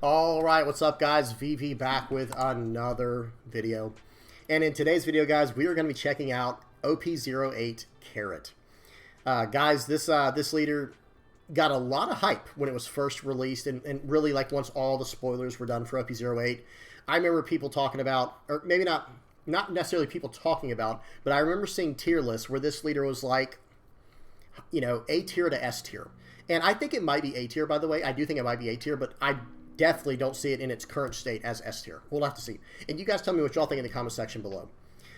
All right, what's up, guys? VV back with another video. And in today's video, guys, we are going to be checking out OP08 Carrot. Guys, this leader got a lot of hype when it was first released, and really, like, once all the spoilers were done for OP08. I remember people talking about, or maybe not necessarily people talking about, but I remember seeing tier lists where this leader was like, you know, A tier to S tier. And I think it might be A tier, by the way. I do think it might be A tier, but I definitely don't see it in its current state as S tier. We'll have to see. And you guys tell me what y'all think in the comment section below.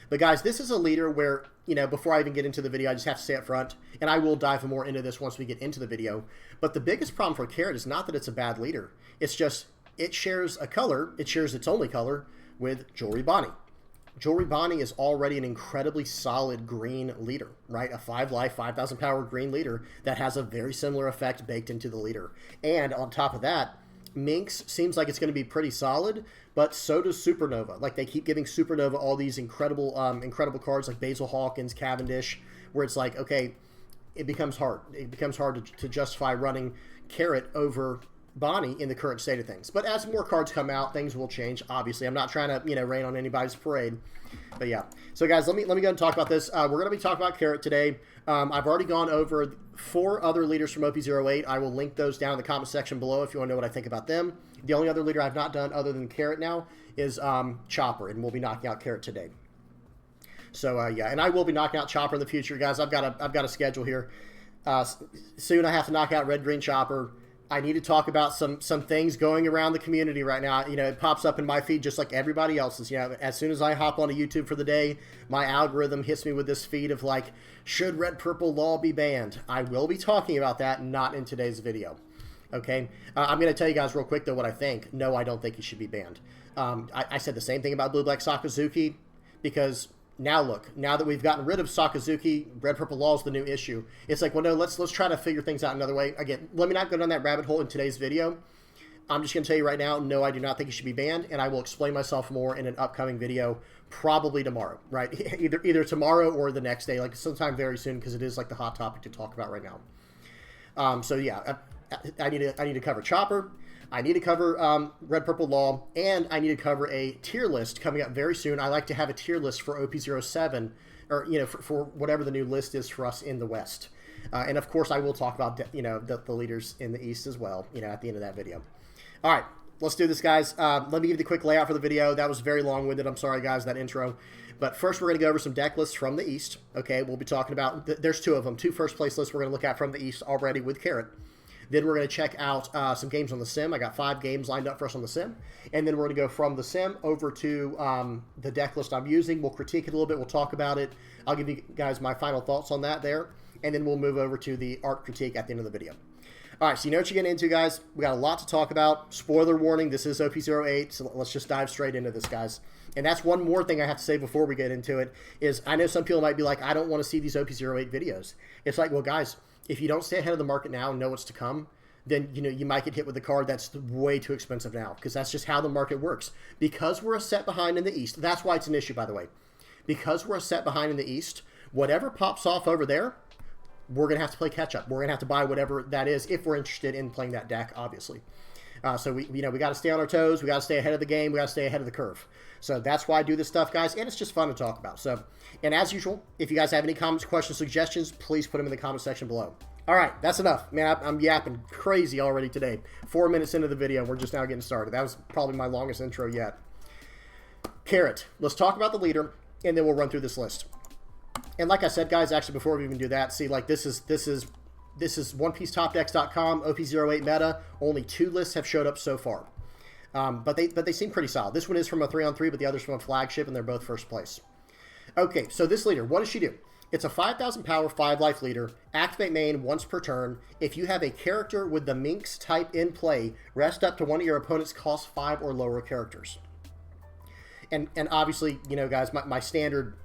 But guys, this is a leader where, you know, before I even get into the video, I just have to say up front, and I will dive more into this once we get into the video. But the biggest problem for Carrot is not that it's a bad leader. It's just it shares a color. It shares its only color with Jewelry Bonney. Jewelry Bonney is already an incredibly solid green leader, right? A 5-life, 5,000 power green leader that has a very similar effect baked into the leader. And on top of that, Minx seems like it's going to be pretty solid, but so does Supernova. Like, they keep giving Supernova all these incredible cards like Basil Hawkins, Cavendish, where it's like, okay, it becomes hard. It becomes hard to justify running Carrot over Bonney in the current state of things. But as more cards come out, things will change. Obviously, I'm not trying to, you know, rain on anybody's parade. But yeah. So guys, let me go ahead and talk about this. We're going to be talking about Carrot today. I've already gone over 4 other leaders from OP08. I will link those down in the comment section below if you want to know what I think about them. The only other leader I've not done other than Carrot now is Chopper, and we'll be knocking out Carrot today. So yeah, and I will be knocking out Chopper in the future, guys. I've got a schedule here. Soon I have to knock out Red Green Chopper. I need to talk about some things going around the community right now. You know, it pops up in my feed just like everybody else's. You know, as soon as I hop onto YouTube for the day, my algorithm hits me with this feed of like, should red purple law be banned? I will be talking about that, not in today's video. Okay, I'm going to tell you guys real quick though what I think. No, I don't think he should be banned. I said the same thing about Blue Black Sakazuki, because now look, now that we've gotten rid of Sakazuki, red purple law is the new issue. It's like, well, no, let's try to figure things out another way. Again, let me not go down that rabbit hole in today's video. I'm just going to tell you right now, no, I do not think it should be banned, and I will explain myself more in an upcoming video, probably tomorrow, right? either tomorrow or the next day, like sometime very soon, because it is like the hot topic to talk about right now. So yeah, I need to cover Chopper. I need to cover Red Purple Law, and I need to cover a tier list coming up very soon. I like to have a tier list for OP07, or, you know, for whatever the new list is for us in the West. And of course, I will talk about, you know, the leaders in the East as well, you know, at the end of that video. All right, let's do this, guys. Let me give you the quick layout for the video. That was very long-winded. I'm sorry, guys, that intro. But first, we're going to go over some deck lists from the East. Okay, we'll be talking about, there's 2 of them, 2 first-place lists we're going to look at from the East already with Carrot. Then we're going to check out some games on the sim. I got 5 games lined up for us on the sim. And then we're going to go from the sim over to the deck list I'm using. We'll critique it a little bit. We'll talk about it. I'll give you guys my final thoughts on that there. And then we'll move over to the art critique at the end of the video. All right, so you know what you're getting into, guys. We got a lot to talk about. Spoiler warning, this is OP08, so let's just dive straight into this, guys. And that's one more thing I have to say before we get into it, is I know some people might be like, I don't want to see these OP08 videos. It's like, well, guys, if you don't stay ahead of the market now and know what's to come, then, you know, you might get hit with a card that's way too expensive now, because that's just how the market works. Because we're a set behind in the East, that's why it's an issue, by the way. Because we're a set behind in the East, whatever pops off over there, we're going to have to play catch-up. We're going to have to buy whatever that is if we're interested in playing that deck, obviously. So, we got to stay on our toes. We got to stay ahead of the game. We got to stay ahead of the curve. So that's why I do this stuff, guys, and it's just fun to talk about. So, and as usual, if you guys have any comments, questions, suggestions, please put them in the comment section below. All right, that's enough. Man, I'm yapping crazy already today. 4 minutes into the video, we're just now getting started. That was probably my longest intro yet. Carrot. Let's talk about the leader, and then we'll run through this list. And like I said, guys, actually, before we even do that, see, like, this is OnePieceTopDecks.com, OP08 meta. Only 2 lists have showed up so far. But they seem pretty solid. This one is from a 3-on-3, but the other's from a flagship, and they're both first place. Okay, so this leader, what does she do? It's a 5,000 power, 5-life leader. Activate main once per turn. If you have a character with the Minx type in play, rest up to one of your opponent's cost 5 or lower characters. And obviously, you know, guys, my standard,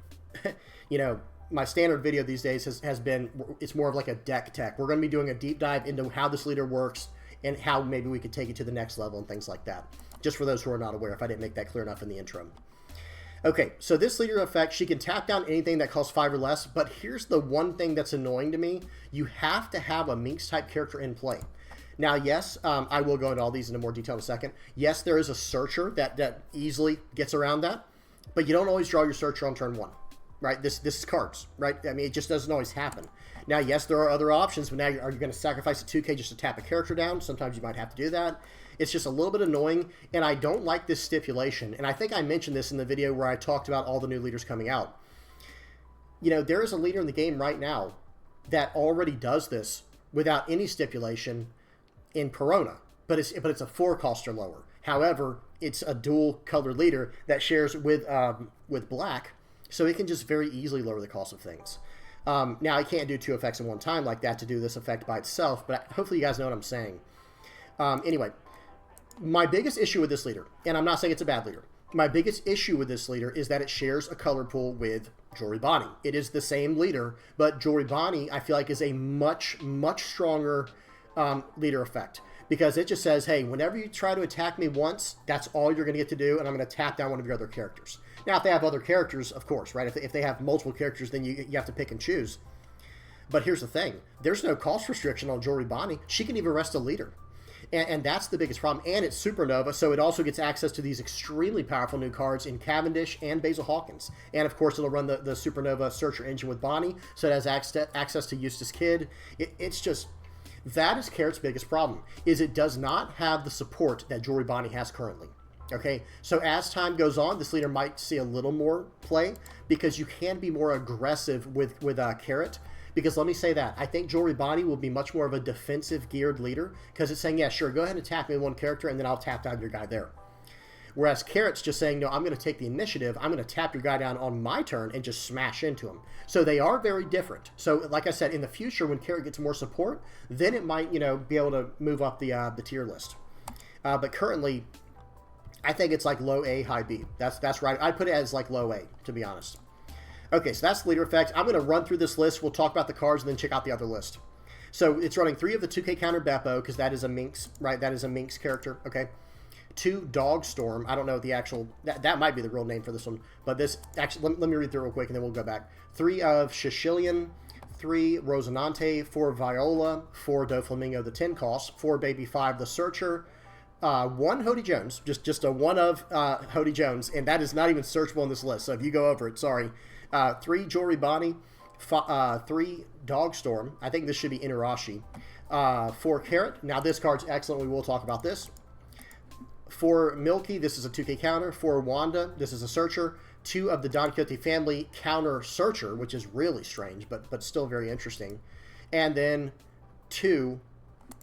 you know, my standard video these days has been, it's more of like a deck tech. We're going to be doing a deep dive into how this leader works and how maybe we could take it to the next level and things like that. Just for those who are not aware, if I didn't make that clear enough in the intro. Okay, so this leader effect, she can tap down anything that costs 5 or less, but here's the one thing that's annoying to me. You have to have a Minx type character in play. Now, yes, I will go into all these in more detail in a second. Yes, there is a searcher that easily gets around that, but you don't always draw your searcher on turn 1, right? This is cards, right? I mean, it just doesn't always happen. Now, yes, there are other options, but now are you going to sacrifice a 2K just to tap a character down? Sometimes you might have to do that. It's just a little bit annoying, and I don't like this stipulation. And I think I mentioned this in the video where I talked about all the new leaders coming out. You know, there is a leader in the game right now that already does this without any stipulation in Corona, but it's a 4-cost or lower. However, it's a dual-colored leader that shares with black, so it can just very easily lower the cost of things. Now, I can't do 2 effects in one time like that to do this effect by itself, but hopefully you guys know what I'm saying. Anyway, my biggest issue with this leader, and I'm not saying it's a bad leader, my biggest issue with this leader is that it shares a color pool with Jory Bonney. It is the same leader, but Jory Bonney, I feel like, is a much, much stronger leader effect, because it just says, hey, whenever you try to attack me once, that's all you're going to get to do, and I'm going to tap down one of your other characters. Now, if they have other characters, of course, right? If they have multiple characters, then you have to pick and choose. But here's the thing. There's no cost restriction on Jory Bonney. She can even rest a leader. And that's the biggest problem. And it's Supernova, so it also gets access to these extremely powerful new cards in Cavendish and Basil Hawkins. And, of course, it'll run the Supernova Searcher engine with Bonney, so it has access to Eustace Kidd. It's just... That is Carrot's biggest problem, is it does not have the support that Jory Bonney has currently. Okay, so as time goes on, this leader might see a little more play, because you can be more aggressive with Carrot. Because let me say that, I think Jory Bonney will be much more of a defensive geared leader, because it's saying, yeah, sure, go ahead and attack me with one character, and then I'll tap down your guy there. Whereas Carrot's just saying, no, I'm going to take the initiative, I'm going to tap your guy down on my turn and just smash into him. So they are very different. So like I said, in the future, when Carrot gets more support, then it might, be able to move up the tier list. But currently, I think it's like low A, high B. That's right. I put it as like low A, to be honest. Okay, so that's the leader effect. I'm going to run through this list. We'll talk about the cards and then check out the other list. So it's running 3 of the 2K counter Beppo, because that is a Minx, right? That is a Minx character, okay? 2 Dog Storm. I don't know the actual... That might be the real name for this one. But this... Actually, let me read through real quick, and then we'll go back. 3 of Shishilian, 3 Rosinante, 4 Viola, 4 Doflamingo, the 10 cost, 4 Baby 5, the Searcher, 1 Hody Jones, just a 1 of Hody Jones, and that is not even searchable on this list, so if you go over it, sorry. 3 Jory Bonney, 3 Dog Storm, I think this should be Inarashi, 4 Carrot, now this card's excellent, we will talk about this. 4 Milky, this is a 2K counter. 4 Wanda, this is a Searcher. 2 of the Don Quixote family counter Searcher, which is really strange, but still very interesting. And then 2,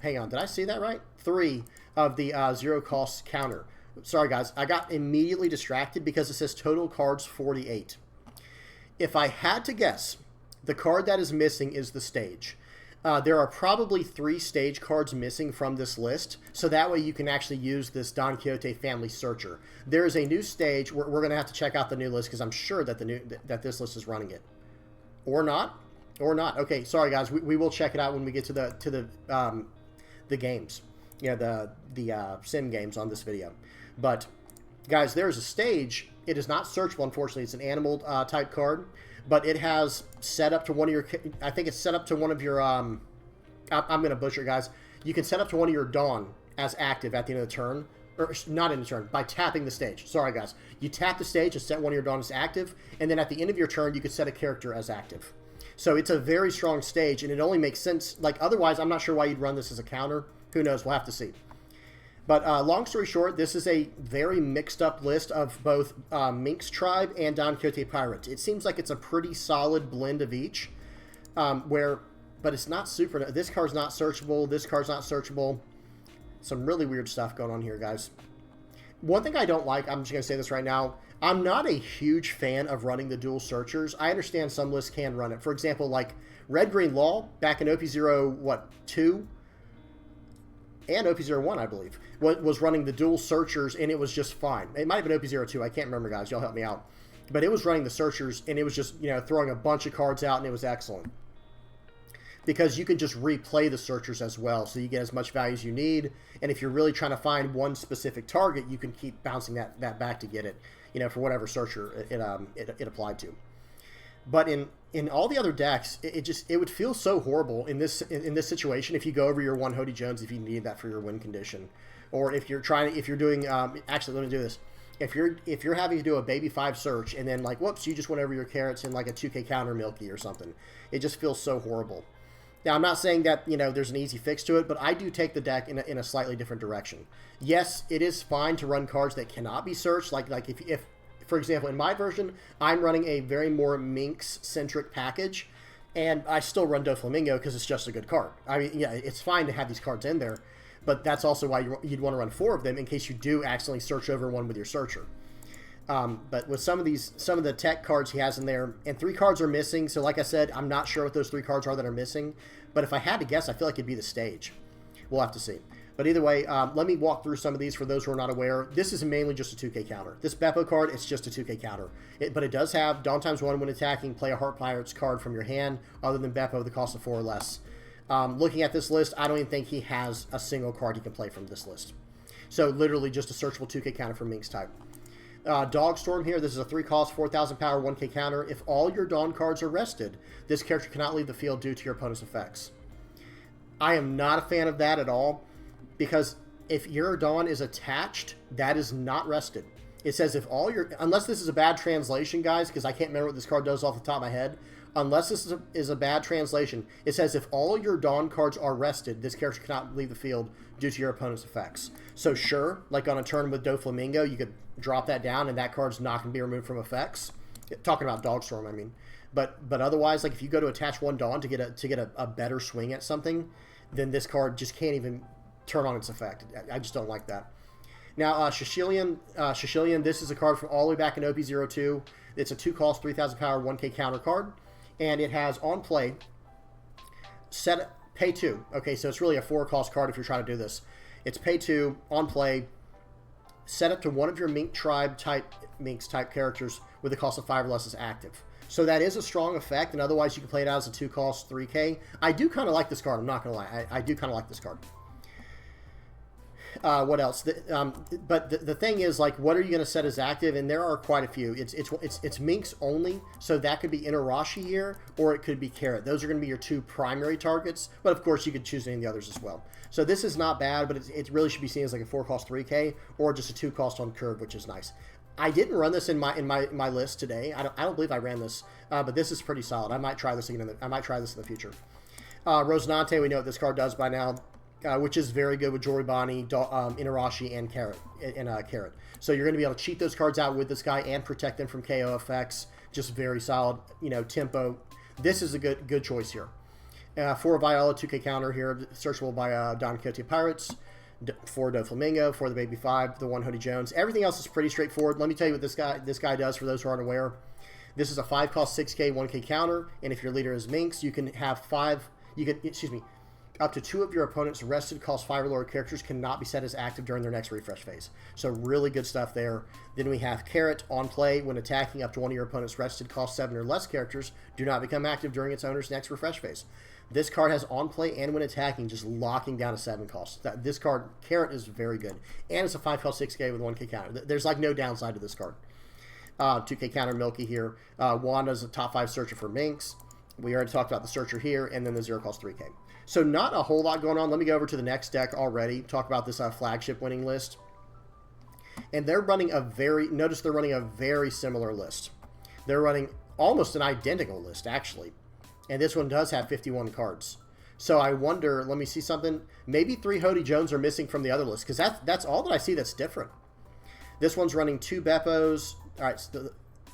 hang on, did I see that right? 3 of the 0 cost counter. Sorry guys, I got immediately distracted because it says total cards 48. If I had to guess, the card that is missing is the stage. There are probably 3 stage cards missing from this list, so that way you can actually use this Don Quixote family Searcher. There is a new stage. We're going to have to check out the new list, because I'm sure that that this list is running it, or not. Okay, sorry guys, we will check it out when we get to the games, the sim games on this video. But guys, there's a stage. It is not searchable, unfortunately. It's an animal type card. But it has set up to one of your... I think it's set up to one of your... I'm going to butcher it, guys. You can set up to one of your Dawn as active at the end of the turn. Or not in the turn, by tapping the stage. Sorry, guys. You tap the stage and set one of your Dawn as active. And then at the end of your turn, you can set a character as active. So it's a very strong stage. And it only makes sense... Like, otherwise, I'm not sure why you'd run this as a counter. Who knows? We'll have to see. But long story short, this is a very mixed up list of both Minx Tribe and Don Quixote Pirate. It seems like it's a pretty solid blend of each, but it's not super... This card's not searchable, this card's not searchable. Some really weird stuff going on here, guys. One thing I don't like, I'm just going to say this right now, I'm not a huge fan of running the dual searchers. I understand some lists can run it. For example, like Red Green Law, back in OP02, and OP01, I believe, was running the dual searchers, and it was just fine. It might have been OP02. I can't remember, guys. Y'all help me out. But it was running the searchers, and it was just, throwing a bunch of cards out, and it was excellent. Because you can just replay the searchers as well, so you get as much value as you need. And if you're really trying to find one specific target, you can keep bouncing that back to get it, for whatever searcher it applied to. But in in all the other decks, it would feel so horrible in this situation if you go over your one Hody Jones if you need that for your win condition, or if you're doing actually, let me do this. If you're having to do a baby 5 search and then like whoops, you just went over your carrots in like a 2K counter Milky or something, it just feels so horrible. Now, I'm not saying that, there's an easy fix to it, but I do take the deck in a slightly different direction. Yes, it is fine to run cards that cannot be searched. Like if for example, in my version, I'm running a very more Minx-centric package, and I still run Doflamingo because it's just a good card. I mean, yeah, it's fine to have these cards in there, but that's also why you'd want to run 4 of them in case you do accidentally search over one with your searcher. But with some of the tech cards he has in there, and 3 cards are missing, so like I said, I'm not sure what those 3 cards are that are missing, but if I had to guess, I feel like it'd be the stage. We'll have to see. But either way, let me walk through some of these for those who are not aware. This is mainly just a 2K counter. This Beppo card, it's just a 2K counter. But it does have Dawn times 1 when attacking, play a Heart Pirates card from your hand, other than Beppo, the cost of 4 or less. Looking at this list, I don't even think he has a single card he can play from this list. So literally just a searchable 2K counter for Minx type. Dogstorm here, this is a 3 cost, 4,000 power, 1K counter. If all your Dawn cards are rested, this character cannot leave the field due to your opponent's effects. I am not a fan of that at all, because if your Dawn is attached, that is not rested. It says if all your, unless this is a bad translation, guys, because I can't remember what this card does off the top of my head, unless this is a bad translation, it says if all your Dawn cards are rested, this character cannot leave the field due to your opponent's effects. So sure, like on a turn with Doflamingo, you could drop that down and that card's not going to be removed from effects. Talking about Dogstorm, I mean. But otherwise, like if you go to attach 1 Dawn to get a better swing at something, then this card just can't even turn on its effect. I just don't like that. Now, Shishilian, this is a card from all the way back in OP02. It's a 2 cost, 3,000 power, 1K counter card. And it has on play, pay 2. Okay, so it's really a 4 cost card if you're trying to do this. It's pay 2, on play, set up to one of your Minx type characters with a cost of 5 or less is active. So that is a strong effect, and otherwise you can play it out as a 2 cost, 3K. I do kind of like this card, I'm not going to lie. I do kind of like this card. What else? But the thing is, like, what are you going to set as active? And there are quite a few. It's Minx only, so that could be Inarashi here, or it could be Carrot. Those are going to be your 2 primary targets, but of course you could choose any of the others as well. So this is not bad, but it really should be seen as like a 4 cost 3K, or just a 2 cost on curve, which is nice. I didn't run this in my list today. I don't believe I ran this, but this is pretty solid. I might try this again. I might try this in the future. Rosinante, we know what this card does by now. Which is very good with Jory Bonney, Inarashi, and Carrot. So you're going to be able to cheat those cards out with this guy and protect them from KO effects. Just very solid, tempo. This is a good choice here. For Viola, 2K counter here, searchable by Don Quixote Pirates. For Doflamingo, for the Baby 5, the 1 Hody Jones. Everything else is pretty straightforward. Let me tell you what this guy does for those who aren't aware. This is a 5 cost 6K 1K counter, and if your leader is Minx, you can have up to 2 of your opponent's rested cost 5 or lower characters cannot be set as active during their next refresh phase. So really good stuff there. Then we have Carrot on play when attacking up to 1 of your opponent's rested cost 7 or less characters do not become active during its owner's next refresh phase. This card has on play and when attacking just locking down a 7 cost. This card, Carrot, is very good. And it's a 5 cost 6K with 1K counter. There's like no downside to this card. 2K counter Milky here. Wanda's a top 5 searcher for Minx. We already talked about the searcher here, and then the 0 cost 3K. So not a whole lot going on. Let me go over to the next deck already. Talk about this flagship winning list. And they're running notice they're running a very similar list. They're running almost an identical list, actually. And this one does have 51 cards. So I wonder, let me see something. Maybe 3 Hody Jones are missing from the other list, because that's all that I see that's different. This one's running 2 Beppos. All right,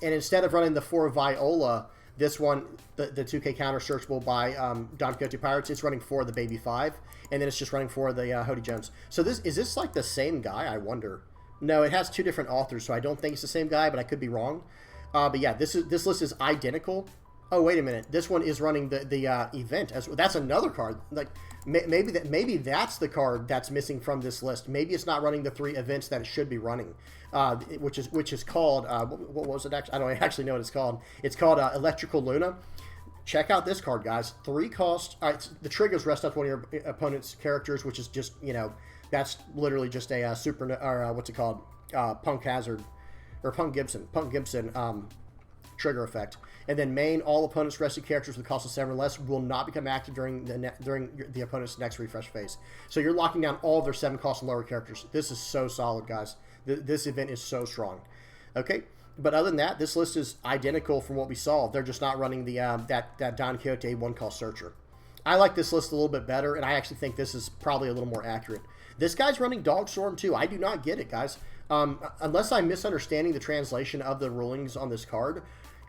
and instead of running the 4 Viola, this one, the 2K counter searchable by Don Quixote Pirates, it's running 4 the Baby 5, and then it's just running 4 the Hody Jones. So is this like the same guy, I wonder? No, it has 2 different authors, so I don't think it's the same guy, but I could be wrong. But yeah, this list is identical. Oh, wait a minute. This one is running the event. That's another card. Like maybe that's the card that's missing from this list. Maybe it's not running the 3 events that it should be running, which is called what was it actually? I don't actually know what it's called. It's called Electrical Luna. Check out this card, guys. 3 cost. The triggers rest up one of your opponent's characters, which is just that's literally just a super or what's it called? Punk Hazard or Punk Gibson. trigger effect. And then main, all opponents' rested characters with cost of 7 or less will not become active during the opponent's next refresh phase. So you're locking down all of their 7 cost and lower characters. This is so solid, guys. This event is so strong. Okay, but other than that, this list is identical from what we saw. They're just not running the that Don Quixote 1-cost Searcher. I like this list a little bit better, and I actually think this is probably a little more accurate. This guy's running Dogstorm too. I do not get it, guys. Unless I'm misunderstanding the translation of the rulings on this card,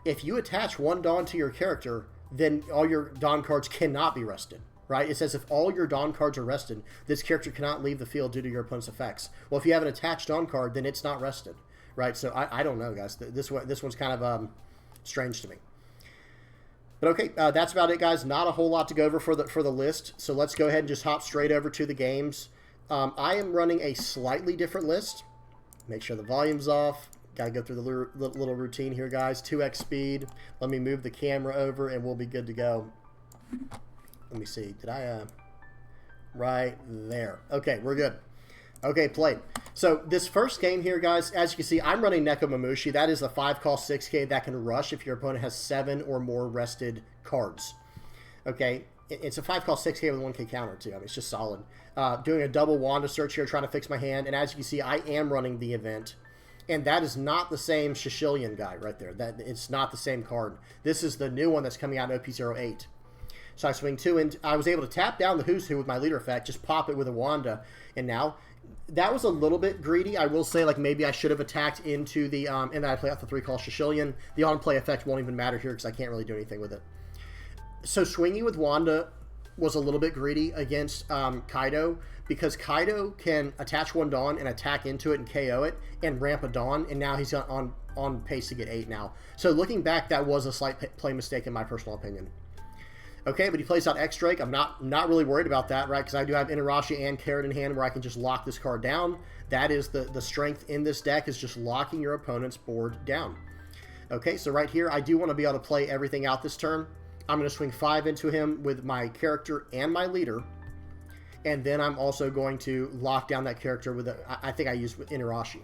if you attach 1 Dawn to your character, then all your Dawn cards cannot be rested, right? It says if all your Dawn cards are rested, this character cannot leave the field due to your opponent's effects. Well, if you have an attached Dawn card, then it's not rested, right? So I don't know, guys. This one's kind of strange to me. But okay, that's about it, guys. Not a whole lot to go over for the list. So let's go ahead and just hop straight over to the games. I am running a slightly different list. Make sure the volume's off. Got to go through the little routine here, guys. 2x speed. Let me move the camera over, and we'll be good to go. Let me see. Did I... right there. Okay, we're good. Okay, played. So this first game here, guys, as you can see, I'm running Neko Mamushi. That is the 5-cost 6K that can rush if your opponent has 7 or more rested cards. Okay, it's a 5-cost 6K with a 1K counter, too. I mean, it's just solid. Doing a double Wanda search here, trying to fix my hand. And as you can see, I am running the event. And that is not the same Shishilian guy right there. It's not the same card. This is the new one that's coming out in OP08. So I swing 2, and I was able to tap down the Who's Who with my leader effect, just pop it with a Wanda. And now, that was a little bit greedy. I will say, like, maybe I should have attacked into the, and then I play out the 3-cost Shishilian. The on-play effect won't even matter here because I can't really do anything with it. So swinging with Wanda was a little bit greedy against Kaido, because Kaido can attach 1 Dawn and attack into it and KO it and ramp a Dawn, and now he's on pace to get 8 now. So looking back, that was a slight play mistake in my personal opinion. Okay, but he plays out X-Drake. I'm not really worried about that, right? Because I do have Inarashi and Carrot in hand where I can just lock this card down. That is the strength in this deck, is just locking your opponent's board down. Okay, so right here, I do want to be able to play everything out this turn. I'm going to swing 5 into him with my character and my leader. And then I'm also going to lock down that character with I think I used with Inarashi.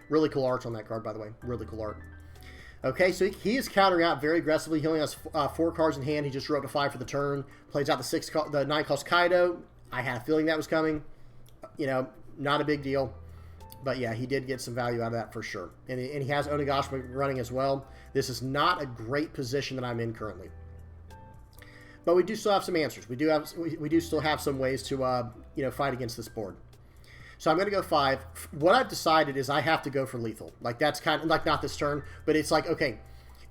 Really cool art on that card, by the way. Really cool art. Okay, so he is countering out very aggressively. He only has 4 cards in hand. He just drew up to 5 for the turn. Plays out the 9-cost Kaido. I had a feeling that was coming. You know, not a big deal. But yeah, he did get some value out of that for sure. And he has Onigashima running as well. This is not a great position that I'm in currently. But we do still have some answers. We do still have some ways to you know, fight against this board. So I'm going to go 5. What I've decided is I have to go for lethal. Like, that's kind of like not this turn, but it's like, okay,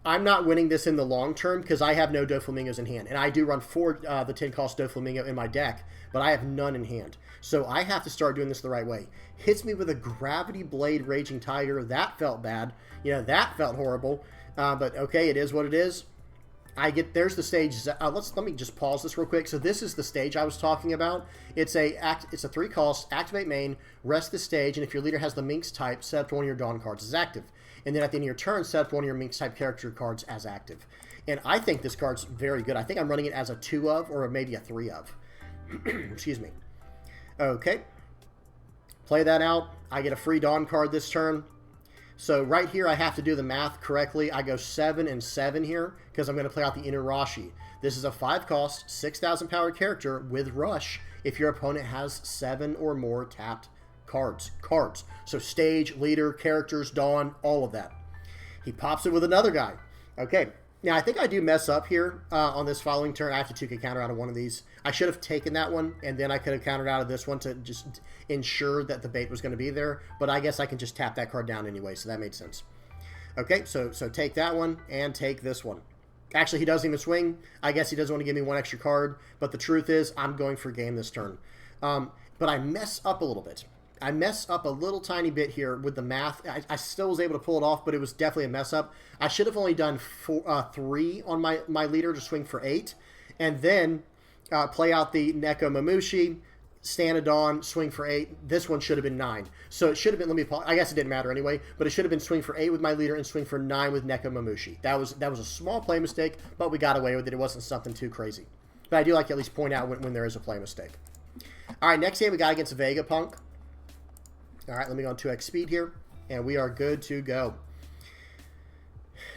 I'm not winning this in the long term because I have no Doflamingos in hand, and I do run 4 the 10-cost Doflamingo in my deck, but I have none in hand. So I have to start doing this the right way. Hits me with a Gravity Blade Raging Tiger. That felt bad. You know, that felt horrible. But okay, it is what it is. There's the stage. Let me just pause this real quick. So this is the stage I was talking about. It's a 3-cost, activate main, rest the stage, and if your leader has the Minx type, set up 1 of your Dawn cards as active. And then at the end of your turn, set up 1 of your Minx type character cards as active. And I think this card's very good. I think I'm running it as a 2 of, or maybe a 3 of. Excuse me. Okay. Play that out. I get a free Dawn card this turn. So right here, I have to do the math correctly. I go 7 and 7 here because I'm going to play out the Inarashi. This is a 5-cost, 6,000 power character with Rush if your opponent has 7 or more tapped cards. So stage, leader, characters, Dawn, all of that. He pops it with another guy. Okay. Now, I think I do mess up here on this following turn. I have to 2K counter out of one of these. I should have taken that one, and then I could have countered out of this one to just ensure that the bait was going to be there. But I guess I can just tap that card down anyway, so that made sense. Okay, so take that one and take this one. Actually, he doesn't even swing. I guess he doesn't want to give me 1 extra card. But the truth is, I'm going for game this turn. But I mess up a little bit. I mess up a little tiny bit here with the math. I still was able to pull it off, but it was definitely a mess up. I should have only done 3 on my leader to swing for 8. And then play out the Neko Mamushi, stand a Dawn, swing for 8. This one should have been 9. So it should have been, I guess it didn't matter anyway, but it should have been swing for 8 with my leader and swing for 9 with Neko Mamushi. That was a small play mistake, but we got away with it. It wasn't something too crazy. But I do like to at least point out when there is a play mistake. All right, next game we got against Vegapunk. All right, let me go on 2x speed here, and we are good to go.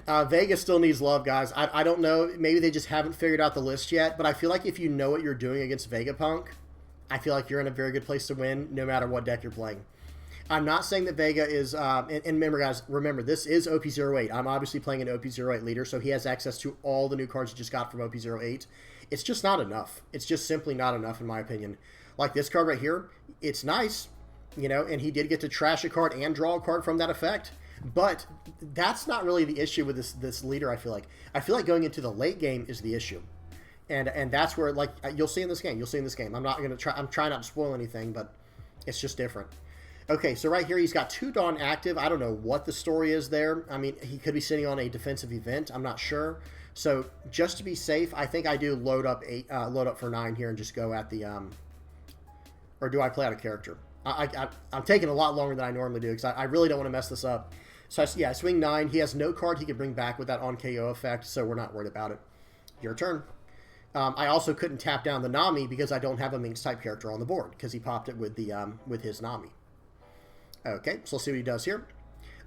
Vega still needs love, guys. I don't know. Maybe they just haven't figured out the list yet, but I feel like if you know what you're doing against Vegapunk, I feel like you're in a very good place to win no matter what deck you're playing. I'm not saying that Vega is, and remember, guys, remember, this is OP08. I'm obviously playing an OP08 leader, so he has access to all the new cards he just got from OP08. It's just not enough. It's just simply not enough, in my opinion. Like this card right here, it's nice, you know, and he did get to trash a card and draw a card from that effect. But that's not really the issue with this leader, I feel like. I feel like going into the late game is the issue. And that's where, like, you'll see in this game. You'll see in this game. I'm trying not to spoil anything, but it's just different. Okay, so right here he's got 2 Dawn active. I don't know what the story is there. I mean, he could be sitting on a defensive event. I'm not sure. So just to be safe, I think I do load up for 9 here and just go at the or do I play out a character? I'm taking a lot longer than I normally do because I really don't want to mess this up. So I swing 9. He has no card he could bring back with that on KO effect, so we're not worried about it. Your turn. I also couldn't tap down the Nami because I don't have a Minx type character on the board because he popped it with the with his Nami. Okay, so let's see what he does here.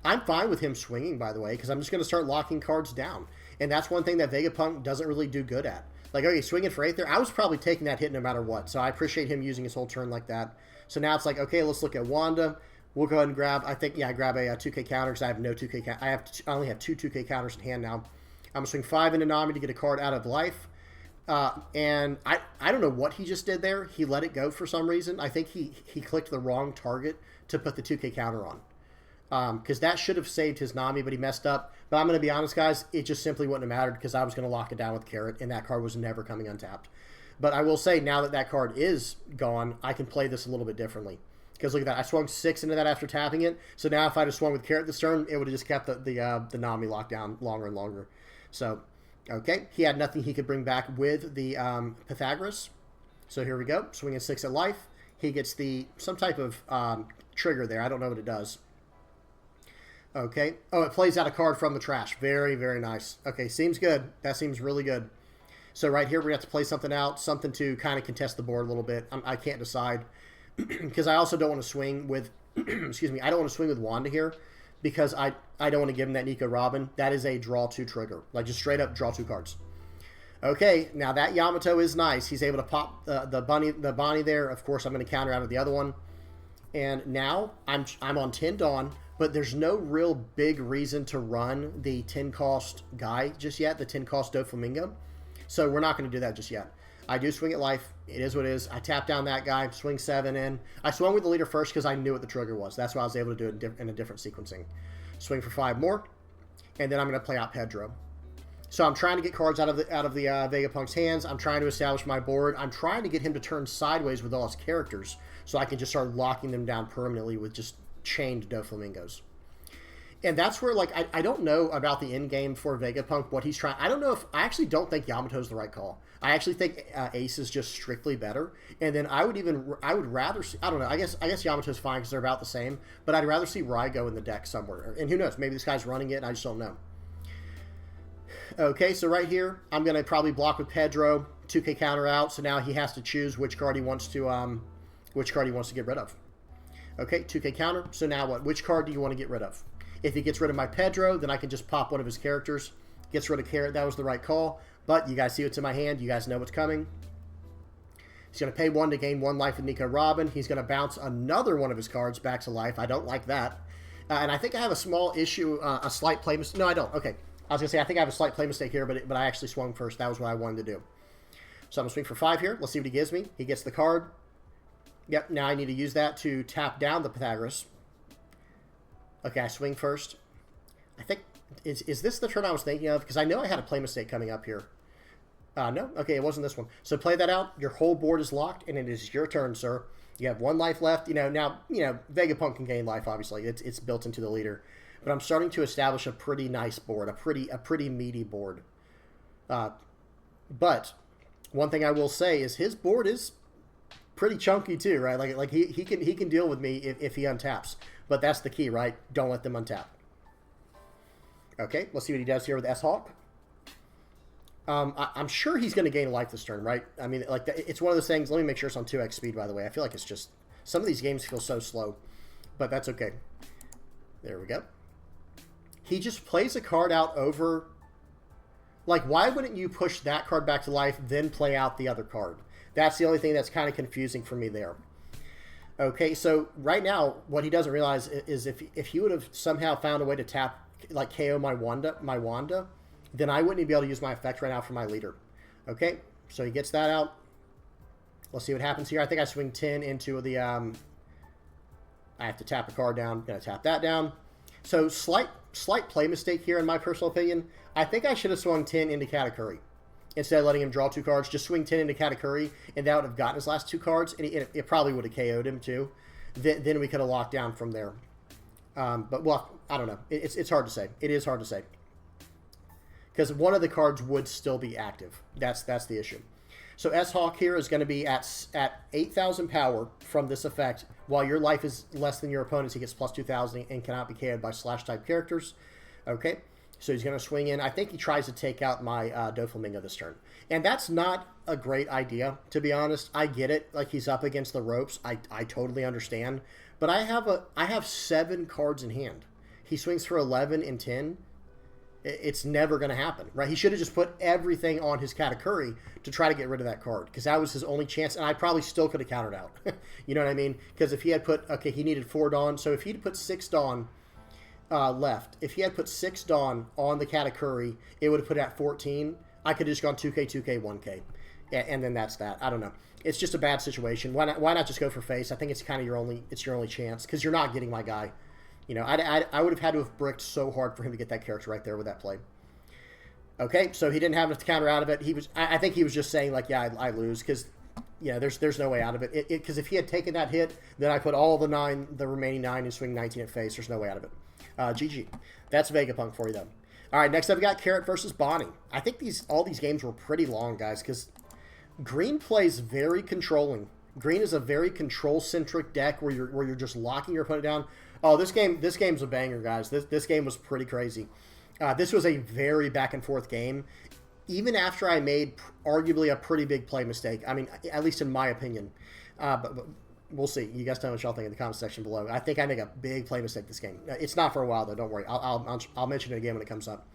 I'm fine with him swinging, by the way, because I'm just going to start locking cards down. And that's one thing that Vegapunk doesn't really do good at. Like, okay, swinging for 8 there. I was probably taking that hit no matter what, so I appreciate him using his whole turn like that. So now it's like, okay, let's look at Wanda. We'll go ahead and grab, I grab a 2K counter because I have no 2K count. I only have 2 2K counters in hand now. I'm going to swing 5 into Nami to get a card out of life. And I don't know what he just did there. He let it go for some reason. I think he clicked the wrong target to put the 2K counter on. Because that should have saved his Nami, but he messed up. But I'm going to be honest, guys, it just simply wouldn't have mattered because I was going to lock it down with Carrot, and that card was never coming untapped. But I will say, now that that card is gone, I can play this a little bit differently. Because look at that, I swung 6 into that after tapping it. So now if I just swung with Carrot this turn, it would have just kept the Nami locked down longer and longer. So, okay, he had nothing he could bring back with the Pythagoras. So here we go, swinging 6 at life. He gets some type of trigger there. I don't know what it does. Okay. Oh, it plays out a card from the trash. Very, very nice. Okay, seems good. That seems really good. So right here, we're going to have to play something out, something to kind of contest the board a little bit. I can't decide because I also don't want to swing with, excuse me, I don't want to swing with Wanda here because I don't want to give him that Nico Robin. That is a draw 2 trigger. Like, just straight up draw 2 cards. Okay, now that Yamato is nice. He's able to pop the Bonney there. Of course, I'm going to counter out of the other one. And now I'm on 10 Dawn, but there's no real big reason to run the 10 cost guy just yet, the 10 cost Doflamingo. So we're not going to do that just yet. I do swing at life. It is what it is. I tap down that guy, swing 7 in. I swung with the leader first because I knew what the trigger was. That's why I was able to do it in a different sequencing. Swing for 5 more, and then I'm going to play out Pedro. So I'm trying to get cards out of the Vegapunk's hands. I'm trying to establish my board. I'm trying to get him to turn sideways with all his characters so I can just start locking them down permanently with just chained Doflamingos. And that's where, like, I don't know about the end game for Vegapunk, what he's trying. I don't know if, I actually don't think Yamato's the right call. I actually think Ace is just strictly better. And then I would rather see, I don't know, I guess Yamato's fine because they're about the same, but I'd rather see Raigo in the deck somewhere. And who knows, maybe this guy's running it and I just don't know. Okay, so right here, I'm going to probably block with Pedro, 2K counter out, so now he has to choose which card he wants to get rid of. Okay, 2K counter, so now what? Which card do you want to get rid of? If he gets rid of my Pedro, then I can just pop one of his characters. Gets rid of Carrot, that was the right call. But you guys see what's in my hand, you guys know what's coming. He's going to pay 1 to gain 1 life with Nico Robin. He's going to bounce another one of his cards back to life. I don't like that. And I think I have a small issue, a slight play mistake. No, I don't. Okay. I was going to say, I think I have a slight play mistake here, but I actually swung first. That was what I wanted to do. So I'm going to swing for 5 here. Let's see what he gives me. He gets the card. Yep, now I need to use that to tap down the Pythagoras. Okay, I swing first. I think, is this the turn I was thinking of? Because I know I had a play mistake coming up here. No? Okay, it wasn't this one. So play that out. Your whole board is locked, and it is your turn, sir. You have 1 life left. Now, Vegapunk can gain life, obviously. It's built into the leader. But I'm starting to establish a pretty nice board, a pretty meaty board. But one thing I will say is his board is pretty chunky too, right? Like he can deal with me if he untaps. But that's the key, right? Don't let them untap. Okay, let's see what he does here with S-Hawk. I'm sure he's going to gain life this turn, right? I mean, like, it's one of those things. Let me make sure it's on 2x speed, by the way. I feel like it's just, some of these games feel so slow, but that's okay. There we go. he just plays a card out over... Like, why wouldn't you push that card back to life, then play out the other card? That's the only thing that's kind of confusing for me there. Okay, so right now, what he doesn't realize is if he would have somehow found a way to tap, like, KO my Wanda, then I wouldn't be able to use my effect right now for my leader. Okay, so he gets that out. Let's see what happens here. I think I swing 10 into the... I have to tap a card down. I'm going to tap that down. So, slight play mistake here, in my personal opinion. I think I should have swung 10 into Katakuri. Instead of letting him draw 2 cards, just swing 10 into Katakuri, and that would have gotten his last 2 cards, and it probably would have KO'd him, too. Then we could have locked down from there. But, well, I don't know. It's hard to say. It is hard to say. Because one of the cards would still be active. That's the issue. So S-Hawk here is going to be at 8,000 power from this effect. While your life is less than your opponent's, he gets plus 2,000 and cannot be KO'd by slash-type characters. Okay. So he's going to swing in. I think he tries to take out my Doflamingo this turn. And that's not a great idea, to be honest. I get it. Like, he's up against the ropes. I totally understand. But I have 7 cards in hand. He swings for 11 and 10. It's never going to happen, right? He should have just put everything on his Katakuri to try to get rid of that card, because that was his only chance, and I probably still could have countered out. You know what I mean? Because if he had put... Okay, he needed 4 Dawn. So if he'd put 6 Dawn... left. If he had put 6 Dawn on the Katakuri, it would have put it at 14. I could have just gone 2K, 2K, 1K. And then that's that. I don't know. It's just a bad situation. Why not just go for face? I think it's kind of your only chance, because you're not getting my guy. You know, I would have had to have bricked so hard for him to get that character right there with that play. Okay, so he didn't have enough to counter out of it. I think he was just saying, like, yeah, I lose, because... Yeah, there's no way out of it. Because if he had taken that hit, then I put all the remaining 9 and swing 19 at face. There's no way out of it. GG. That's Vegapunk for you, though. All right, next up we got Carrot versus Bonney. I think all these games were pretty long, guys, because Green plays very controlling. Green is a very control-centric deck where you're just locking your opponent down. Oh, this game's a banger, guys. This game was pretty crazy. This was a very back-and-forth game. Even after I made arguably a pretty big play mistake. I mean, at least in my opinion. But we'll see. You guys tell me what y'all think in the comment section below. I think I make a big play mistake this game. It's not for a while, though. Don't worry. I'll mention it again when it comes up.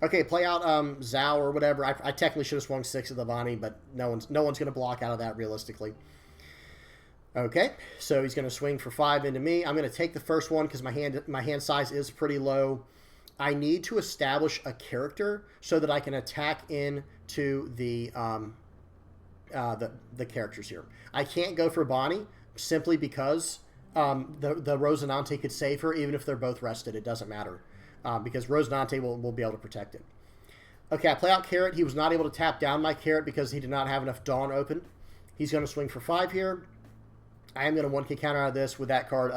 Okay, play out Zhao or whatever. I technically should have swung 6 at the Bonney, but no one's going to block out of that realistically. Okay, so he's going to swing for 5 into me. I'm going to take the first one because my hand size is pretty low. I need to establish a character so that I can attack into the characters here. I can't go for Bonney simply because the Rosinante could save her even if they're both rested. It doesn't matter because Rosinante will be able to protect it. Okay, I play out Carrot. He was not able to tap down my Carrot because he did not have enough Dawn open. He's going to swing for 5 here. I am going to 1K counter out of this with that card.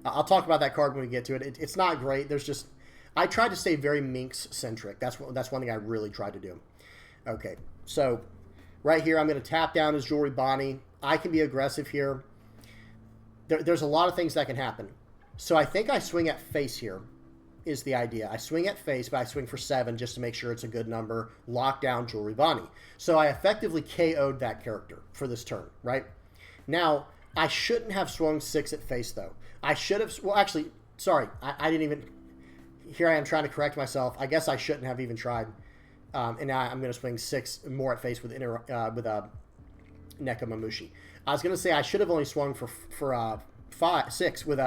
I'll talk about that card when we get to it. It's not great. There's just... I tried to stay very Minx-centric. That's one thing I really tried to do. Okay, so right here I'm going to tap down his Jewelry Bonney. I can be aggressive here. There's a lot of things that can happen. So I think I swing at face here is the idea. I swing at face, but I swing for 7 just to make sure it's a good number. Lock down Jewelry Bonney. So I effectively KO'd that character for this turn, right? Now... I shouldn't have swung 6 at face, though. I should have... Well, actually, sorry. I didn't even... Here I am trying to correct myself. I guess I shouldn't have even tried. And now I'm going to swing 6 more at face with Nekomamushi. I was going to say I should have only swung for 6 with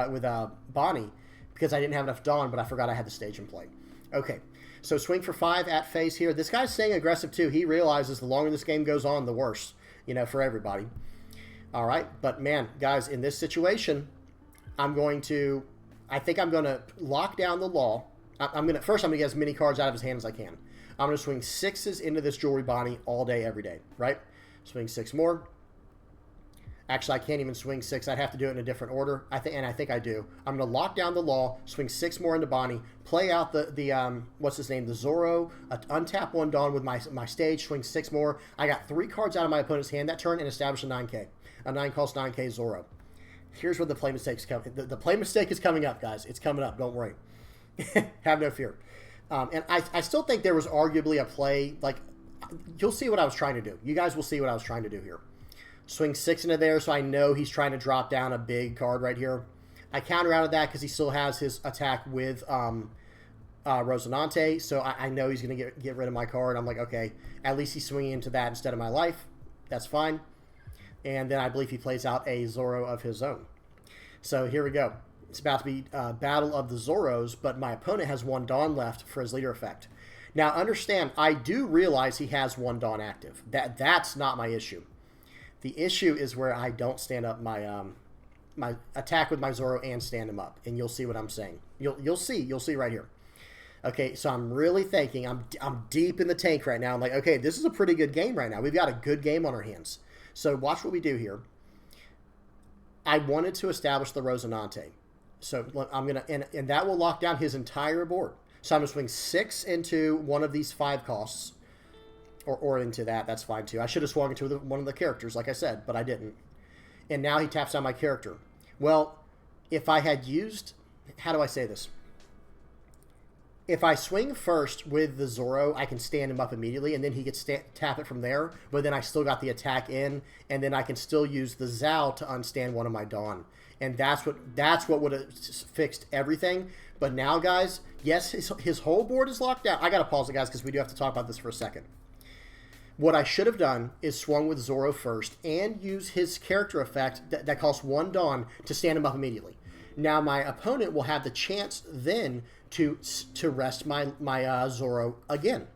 Bonney because I didn't have enough Dawn, but I forgot I had the stage in play. Okay, so swing for 5 at face here. This guy's staying aggressive, too. He realizes the longer this game goes on, the worse, for everybody. All right, but man, guys, in this situation, I think I'm going to lock down the law. First I'm going to get as many cards out of his hand as I can. I'm going to swing 6s into this Jewelry Bonney all day, every day, right? Swing 6 more. Actually, I can't even swing 6. I'd have to do it in a different order. I think I do. I'm going to lock down the law, swing 6 more into Bonney, play out the what's his name, the Zoro, untap 1 Dawn with my stage, swing 6 more. I got 3 cards out of my opponent's hand that turn and establish a 9K. A 9 cost 9K Zoro. Here's where the play mistake's coming. The play mistake is coming up, guys. It's coming up. Don't worry. Have no fear. And I still think there was arguably a play. Like, you'll see what I was trying to do. You guys will see what I was trying to do here. Swing 6 into there, so I know he's trying to drop down a big card right here. I counter out of that because he still has his attack with Rosinante, so I know he's going to get rid of my card. I'm like, okay, at least he's swinging into that instead of my life. That's fine. And then I believe he plays out a Zoro of his own. So here we go. It's about to be Battle of the Zoros, but my opponent has 1 Dawn left for his leader effect. Now, understand, I do realize he has 1 Dawn active. That's not my issue. The issue is where I don't stand up my my attack with my Zoro and stand him up, and you'll see what I'm saying. You'll see right here. Okay, so I'm really thinking, I'm deep in the tank right now. I'm like, okay, this is a pretty good game right now. We've got a good game on our hands. So watch what we do here. I wanted to establish the Rosinante. So I'm going to, and that will lock down his entire board. So I'm going to swing 6 into one of these 5 costs. Or into that, that's fine too. I should have swung into one of the characters, like I said, but I didn't. And now he taps down my character. Well, if I had used, how do I say this? If I swing first with the Zoro, I can stand him up immediately, and then he gets tap it from there, but then I still got the attack in, and then I can still use the Zao to unstand one of my Dawn. And that's what would have fixed everything. But now, guys, yes, his whole board is locked down. I got to pause it, guys, because we do have to talk about this for a second. What I should have done is swung with Zoro first and use his character effect that costs 1 Dawn to stand him up immediately. Now my opponent will have the chance then to rest my Zoro again.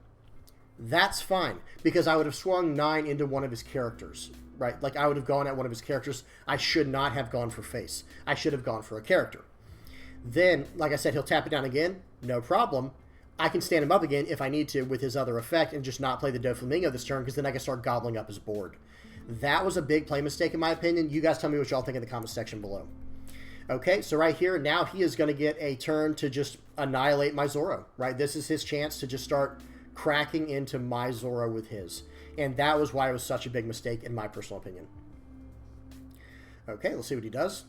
That's fine, because I would have swung 9 into one of his characters, right? Like, I would have gone at one of his characters. I should not have gone for face. I should have gone for a character. Then, like I said, he'll tap it down again. No problem. I can stand him up again if I need to with his other effect and just not play the Doflamingo this turn, because then I can start gobbling up his board. That was a big play mistake in my opinion. You guys tell me what y'all think in the comment section below. Okay, so right here, now he is going to get a turn to just annihilate my Zoro, right? This is his chance to just start cracking into my Zoro with his. And that was why it was such a big mistake in my personal opinion. Okay, let's see what he does.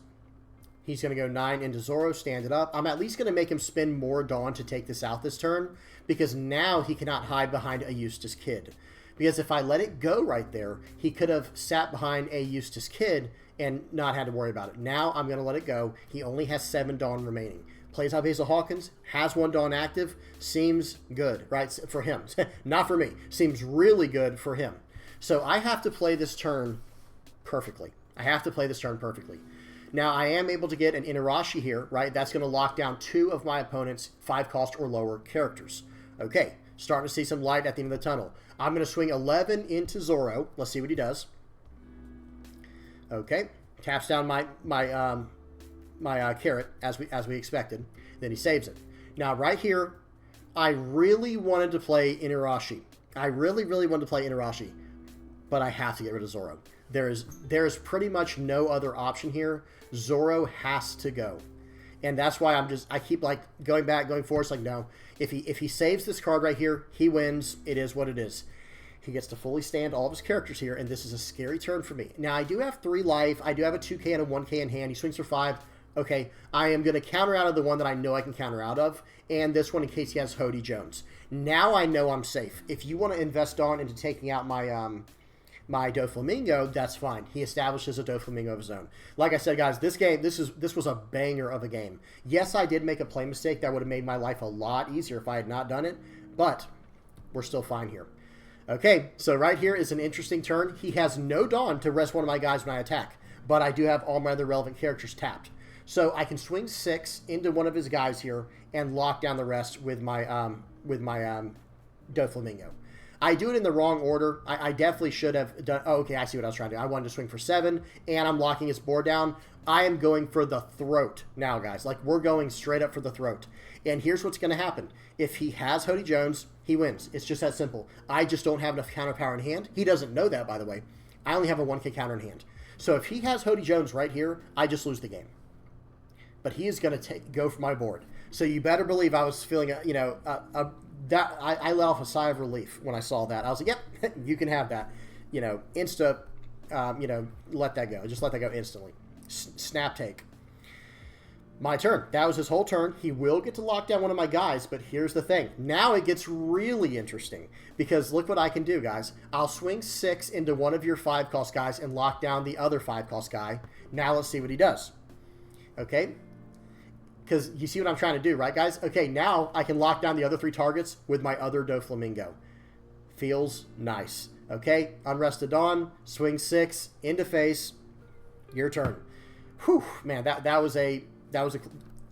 He's going to go 9 into Zoro, stand it up. I'm at least going to make him spend more Dawn to take this out this turn, because now he cannot hide behind a Eustace Kid. Because if I let it go right there, he could have sat behind a Eustace Kid and not had to worry about it. Now I'm going to let it go. He only has 7 Dawn remaining. Plays out Basil Hawkins, has 1 Dawn active, seems good, right? For him. Not for me. Seems really good for him. So I have to play this turn perfectly. Now, I am able to get an Inarashi here, right? That's going to lock down 2 of my opponent's 5 cost or lower characters. Okay, starting to see some light at the end of the tunnel. I'm going to swing 11 into Zoro. Let's see what he does. Okay, taps down my carrot as we expected. Then he saves it. Now, right here, I really wanted to play Inarashi. But I have to get rid of Zoro. There is pretty much no other option here. Zoro has to go. And that's why I keep like going back, going forward. It's like, no, if he saves this card right here, he wins. It is what it is. He gets to fully stand all of his characters here, and this is a scary turn for me. Now, I do have 3 life. I do have a 2k and a 1k in hand. He swings for 5. Okay, I am going to counter out of the one that I know I can counter out of, and this one in case he has Hody Jones. Now I know I'm safe. If you want to invest on into taking out my my Doflamingo, that's fine. He establishes a Doflamingo of his own. Like I said, guys, this was a banger of a game. Yes, I did make a play mistake that would have made my life a lot easier if I had not done it, but we're still fine here. Okay, so right here is an interesting turn. He has no Dawn to rest one of my guys when I attack, but I do have all my other relevant characters tapped. So I can swing 6 into one of his guys here and lock down the rest with my Doflamingo. I do it in the wrong order. I definitely should have done... Oh, okay, I see what I was trying to do. I wanted to swing for 7, and I'm locking his board down. I am going for the throat now, guys. Like, we're going straight up for the throat. And here's what's going to happen. If he has Hody Jones, he wins. It's just that simple. I just don't have enough counter power in hand. He doesn't know that, by the way. I only have a 1k counter in hand. So if he has Hody Jones right here, I just lose the game. But he is going to go for my board. So you better believe I was feeling, I let off a sigh of relief when I saw that. I was like, yep, you can have that. Let that go. Just let that go instantly. Snap take. My turn. That was his whole turn. He will get to lock down one of my guys, but here's the thing. Now it gets really interesting, because look what I can do, guys. I'll swing 6 into one of your 5-cost guys and lock down the other 5-cost guy. Now let's see what he does. Okay? Because you see what I'm trying to do, right, guys? Okay, now I can lock down the other 3 targets with my other Doflamingo. Feels nice. Okay, Unrested Dawn, swing 6, into face, your turn. Whew, man, that was a...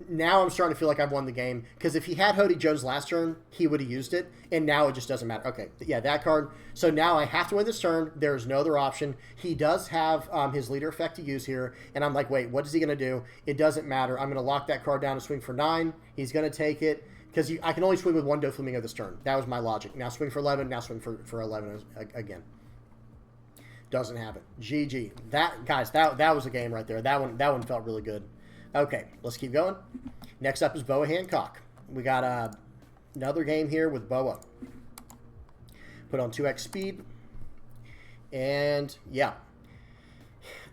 Now I'm starting to feel like I've won the game, because if he had Hody Jones last turn, he would have used it, and now it just doesn't matter. Okay, yeah, that card. So now I have to win this turn. There's no other option. He does have his leader effect to use here, and I'm like, wait, what is he going to do? It doesn't matter. I'm going to lock that card down and swing for 9. He's going to take it, because I can only swing with 1 Doflamingo this turn. That was my logic. Now swing for 11, now swing for 11 again. Doesn't have it. GG. Guys, that was a game right there. That one felt really good. Okay, let's keep going. Next up is Boa Hancock. We got another game here with Boa. Put on 2x speed. And, yeah.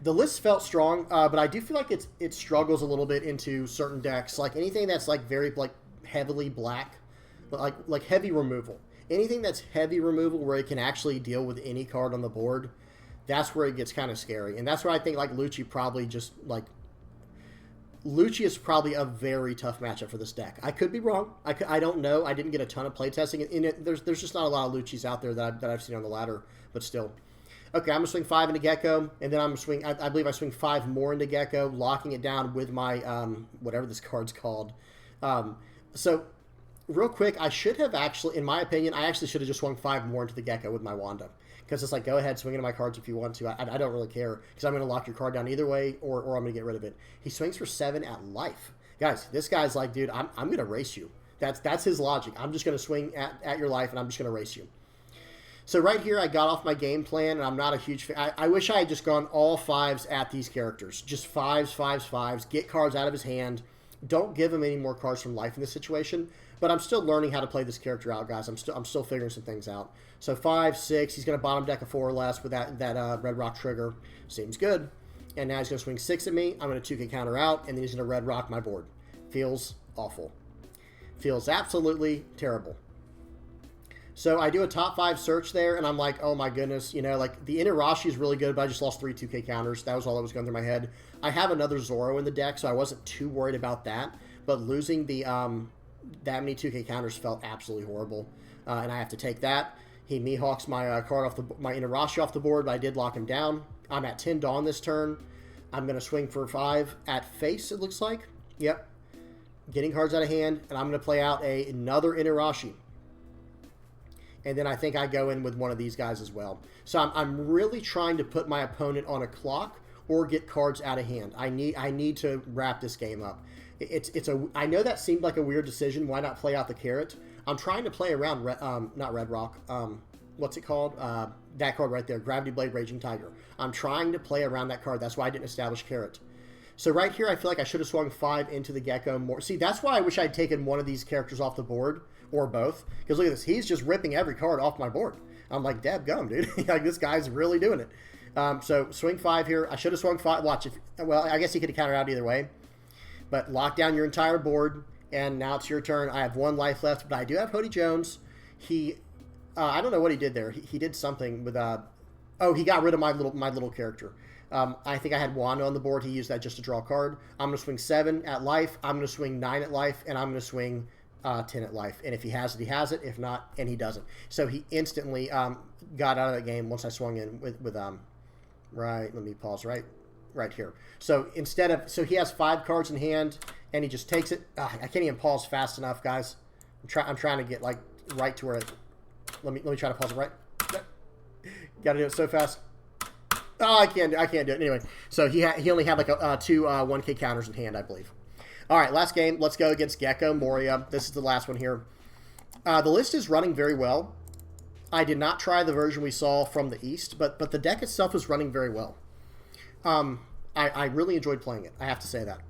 The list felt strong, but I do feel like it struggles a little bit into certain decks. Like anything that's like very heavily black, like heavy removal. Anything that's heavy removal where it can actually deal with any card on the board, that's where it gets kind of scary. And that's where I think like Lucci probably just like... Lucci is probably a very tough matchup for this deck. I could be wrong. I don't know. I didn't get a ton of playtesting in it. There's just not a lot of Luccis out there that I've seen on the ladder, but still. Okay, I'm going to swing 5 into Gecko, and then I'm going to swing, I believe I swing 5 more into Gecko, locking it down with my, whatever this card's called. So, real quick, I should have actually, in my opinion, I actually should have just swung 5 more into the Gecko with my Wanda. Because it's like, go ahead, swing into my cards if you want to. I don't really care, because I'm going to lock your card down either way, or I'm going to get rid of it. He swings for 7 at life. Guys, this guy's like, dude, I'm going to race you. That's his logic. I'm just going to swing at your life, and I'm just going to race you. So right here, I got off my game plan, and I'm not a huge fan. I wish I had just gone all 5s at these characters. Just 5s, 5s, 5s. Get cards out of his hand. Don't give him any more cards from life in this situation. But I'm still learning how to play this character out, guys. I'm still figuring some things out. So 5, 6. He's going to bottom deck a 4 or less with that Red Rock trigger. Seems good. And now he's going to swing 6 at me. I'm going to 2K counter out, and then he's going to Red Rock my board. Feels awful. Feels absolutely terrible. So I do a top 5 search there, and I'm like, oh my goodness, you know, like the Inarashi is really good, but I just lost 3 2K counters. That was all that was going through my head. I have another Zoro in the deck, so I wasn't too worried about that. But losing the that many 2K counters felt absolutely horrible, and I have to take that. He Mihawks my card off my Inarashi off the board, but I did lock him down. I'm at 10 Dawn this turn. I'm going to swing for 5 at face, it looks like. Yep. Getting cards out of hand, and I'm going to play out another Inarashi. And then I think I go in with one of these guys as well. So I'm really trying to put my opponent on a clock or get cards out of hand. I need to wrap this game up. I know that seemed like a weird decision. Why not play out the carrot? I'm trying to play around not Red Rock. What's it called? That card right there, Gravity Blade, Raging Tiger. I'm trying to play around that card. That's why I didn't establish carrot. So right here, I feel like I should have swung 5 into the Gecko more. See, that's why I wish I'd taken one of these characters off the board, or both. Because look at this. He's just ripping every card off my board. I'm like, dab gum, dude. Like, this guy's really doing it. So swing 5 here. I should have swung 5. Watch. Well, I guess he could have countered out either way. But lock down your entire board, and now it's your turn. I have 1 life left, but I do have Hody Jones. He, I don't know what he did there. He did something with, oh, he got rid of my little character. I think I had Wanda on the board. He used that just to draw a card. I'm going to swing 7 at life. I'm going to swing 9 at life, and I'm going to swing 10 at life. And if he has it, he has it. If not, and he doesn't. So he instantly got out of that game once I swung in with right, let me pause right here. So so he has 5 cards in hand, and he just takes it. I can't even pause fast enough, guys. I'm trying to get like right to where let me try to pause it right. Got to do it so fast. Oh, I can't do it. Anyway, so he only had like 2 1K counters in hand, I believe. All right, last game. Let's go against Gecko, Moria. This is the last one here. The list is running very well. I did not try the version we saw from the East, but the deck itself is running very well. I really enjoyed playing it. I have to say that.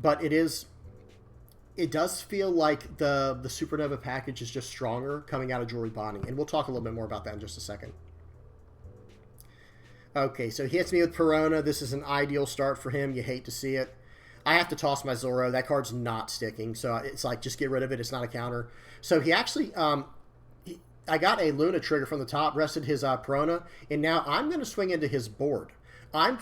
But it does feel like the Supernova package is just stronger coming out of Jewelry Bonney, and we'll talk a little bit more about that in just a second. Okay, so he hits me with Perona. This is an ideal start for him. You hate to see it. I have to toss my Zoro. That card's not sticking, so it's like, just get rid of it. It's not a counter. So he actually, I got a Luna trigger from the top, rested his Perona, and now I'm going to swing into his board. I'm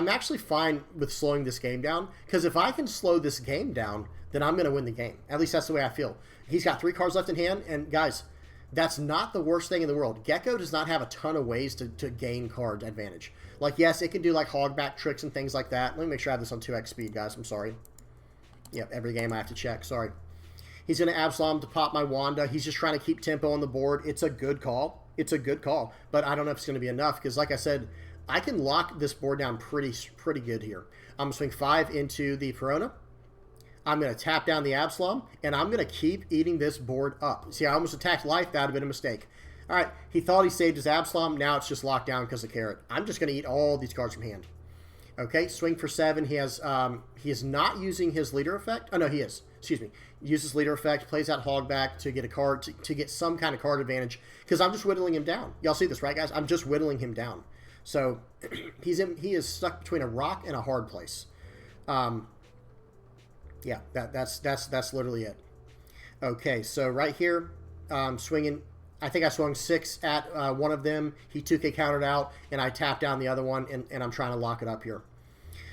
actually fine with slowing this game down, because if I can slow this game down, then I'm going to win the game. At least that's the way I feel. He's got 3 cards left in hand, and guys, that's not the worst thing in the world. Gecko does not have a ton of ways to gain card advantage. Like, yes, it can do like hogback tricks and things like that. Let me make sure I have this on 2x speed, guys. I'm sorry. Yep, every game I have to check. Sorry. He's going to Absalom to pop my Wanda. He's just trying to keep tempo on the board. It's a good call. It's a good call. But I don't know if it's going to be enough, because like I said, I can lock this board down pretty good here. I'm going to swing 5 into the Perona. I'm going to tap down the Absalom, and I'm going to keep eating this board up. See, I almost attacked life. That would have been a mistake. All right, he thought he saved his Absalom. Now it's just locked down because of Carrot. I'm just going to eat all these cards from hand. Okay, swing for 7. He is not using his leader effect. Oh, no, he is. Excuse me. Uses leader effect, plays out Hogback to get a card, to get some kind of card advantage, because I'm just whittling him down. Y'all see this, right, guys? I'm just whittling him down. So he is stuck between a rock and a hard place. Yeah, that's literally it. Okay, so right here, swinging. I think I swung 6 at one of them. He 2K countered out, and I tapped down the other one, and I'm trying to lock it up here.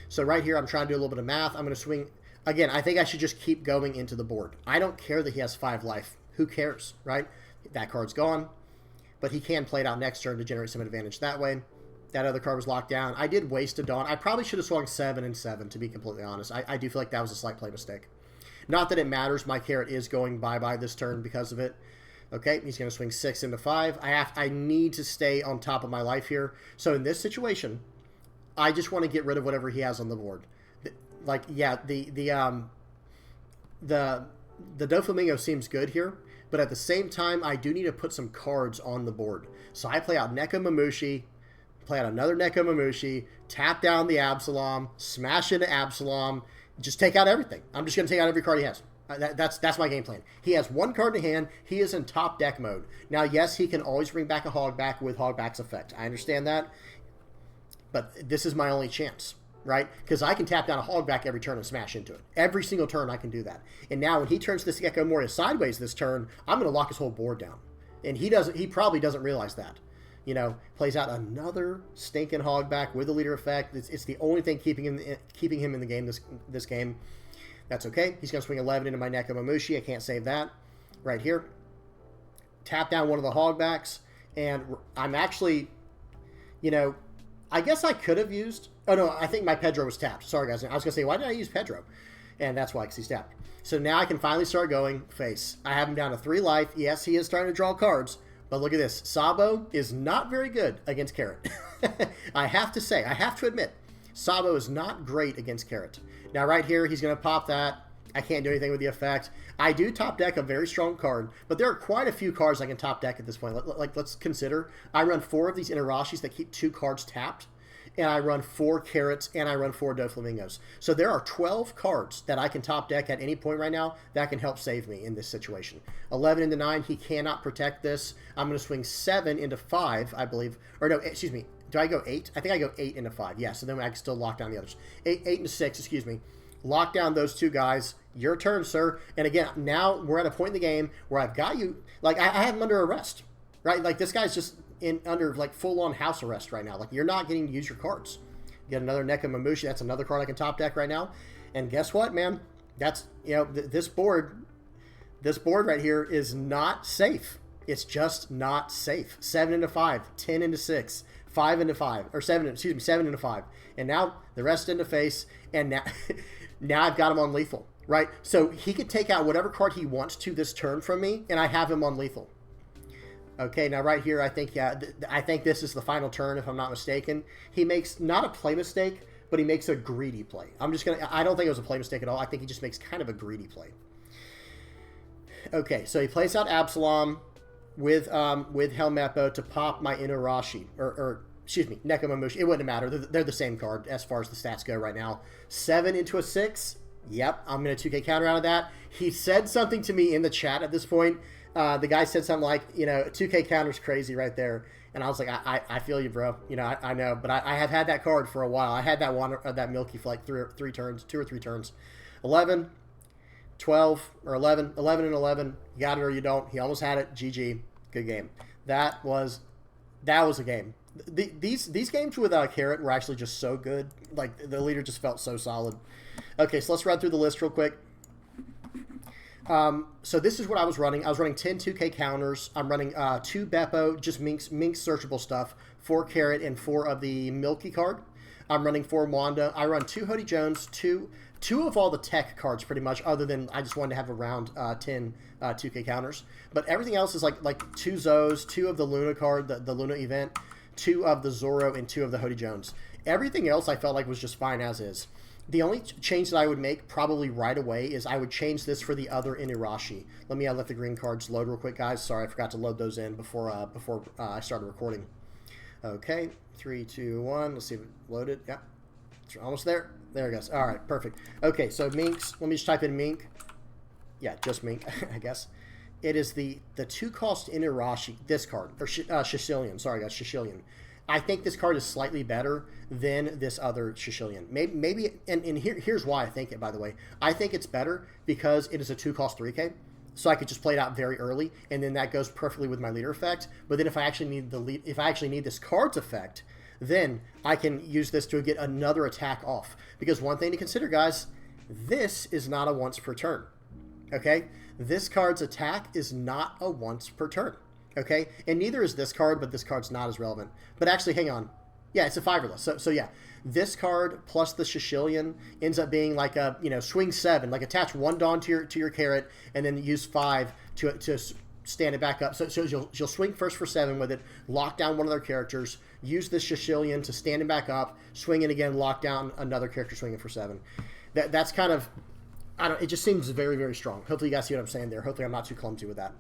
So right here, I'm trying to do a little bit of math. I'm going to swing. Again, I think I should just keep going into the board. I don't care that he has 5 life. Who cares, right? That card's gone, but he can play it out next turn to generate some advantage that way. That other card was locked down. I did waste a Dawn. I probably should have swung 7 and 7, to be completely honest. I do feel like that was a slight play mistake. Not that it matters. My Carrot is going bye-bye this turn because of it. Okay, he's going to swing 6 into 5. I need to stay on top of my life here. So in this situation, I just want to get rid of whatever he has on the board. Like, yeah, the Doflamingo seems good here, but at the same time, I do need to put some cards on the board. So I play out Neko Mamushi, play out another Neko Mamushi, tap down the Absalom, smash into Absalom, just take out everything. I'm just going to take out every card he has. That's my game plan. He has 1 card in hand. He is in top deck mode. Now, yes, he can always bring back a Hogback with Hogback's effect. I understand that, but this is my only chance, right? Because I can tap down a Hogback every turn and smash into it. Every single turn I can do that. And now when he turns this Gecko Moria sideways this turn, I'm going to lock his whole board down. And he probably doesn't realize that. You know, plays out another stinking Hogback with the leader effect. It's the only thing keeping him in the game this game. That's okay. He's going to swing 11 into my Neko Mamushi. I can't save that. Right here. Tap down one of the Hogbacks. And I'm actually, you know, I guess I could have used... Oh, no, I think my Pedro was tapped. Sorry, guys. I was going to say, why did I use Pedro? And that's why, because he's tapped. So now I can finally start going face. I have him down to 3 life. Yes, he is starting to draw cards. But look at this. Sabo is not very good against Carrot. I have to say, I have to admit, Sabo is not great against Carrot. Now, right here, he's going to pop that. I can't do anything with the effect. I do top deck a very strong card, but there are quite a few cards I can top deck at this point. Like, let's consider. I run 4 of these Inarashis that keep 2 cards tapped, and I run 4 Carrots, and I run 4 Doflamingos. So there are 12 cards that I can top deck at any point right now that can help save me in this situation. 11 into 9, he cannot protect this. I'm going to swing 7 into 5, I believe. Or no, excuse me. Do I go 8? I think I go 8 into 5. Yeah, so then I can still lock down the others. 8 into 6, excuse me. Lock down those 2 guys. Your turn, sir. And again, now we're at a point in the game where I've got you. Like, I have him under arrest, right? Like, this guy's just under, like, full-on house arrest right now. Like, you're not getting to use your cards. You get another Neko Mamushi. That's another card I can top deck right now. And guess what, man? That's, you know, this board right here is not safe. It's just not safe. 7 into 5, 10 into 6. 5 into 5, or 7 into 5. And now the rest into face, and now I've got him on lethal, right? So he could take out whatever card he wants to this turn from me, and I have him on lethal. Okay, now right here, I think this is the final turn, if I'm not mistaken. He makes not a play mistake, but he makes a greedy play. I don't think it was a play mistake at all. I think he just makes kind of a greedy play. Okay, so he plays out Absalom with Helmeppo to pop my Inarashi, or excuse me, Neko Mamushi. It wouldn't matter. They're the same card as far as the stats go right now. 7 into a 6. Yep, I'm going to 2K counter out of that. He said something to me in the chat at this point. The guy said something like, you know, 2K counter's crazy right there. And I was like, I feel you, bro. You know, I know. But I have had that card for a while. I had that one, that Milky for like 2 or 3 turns. 11, 12, or 11 and 11. You got it or you don't. He almost had it. GG. Good game. That was a game. these games with Carrot were actually just so good. Like, the leader just felt so solid. Okay, so let's run through the list real quick. So this is what I was running. I was running 10 2K counters. I'm running 2 Beppo, just Minx searchable stuff, 4 Carrot, and 4 of the Milky card. I'm running 4 Wanda. I run 2 Hoodie Jones, two of all the tech cards pretty much, other than I just wanted to have around 10 2K counters. But everything else is like 2 Zos, 2 of the Luna card, the Luna event, 2 of the Zoro, and 2 of the Hoodie Jones. Everything else I felt like was just fine as is. The only change that I would make probably right away is I would change this for the other Inirashi. Let me let the green cards load real quick, guys. Sorry, I forgot to load those in before I started recording. Okay, 3, 2, 1. Let's see if it loaded. Yeah, it's almost there. There it goes. All right, perfect. Okay, so Minx. Let me just type in Mink. Yeah, just Mink, I guess. It is the 2-cost Inirashi, this card, or Shishilian. Sorry, guys, Shishilian. I think this card is slightly better than this other Shishilian. Maybe and here's why I think it, by the way. I think it's better because it is a 2-cost 3K, so I could just play it out very early, and then that goes perfectly with my leader effect. But then if I actually need this card's effect, then I can use this to get another attack off. Because one thing to consider, guys, this is not a once per turn. Okay? This card's attack is not a once per turn. Okay, and neither is this card, but this card's not as relevant. But actually, hang on. Yeah, it's a 5-less. So yeah, this card plus the Shishilian ends up being like a, swing 7, like attach 1 Dawn to your Carrot, and then use 5 to stand it back up. So you'll swing first for 7 with it, lock down one of their characters, use this Shishilian to stand it back up, swing it again, lock down another character swinging for 7. That's kind of, it just seems very, very strong. Hopefully you guys see what I'm saying there. Hopefully I'm not too clumsy with that.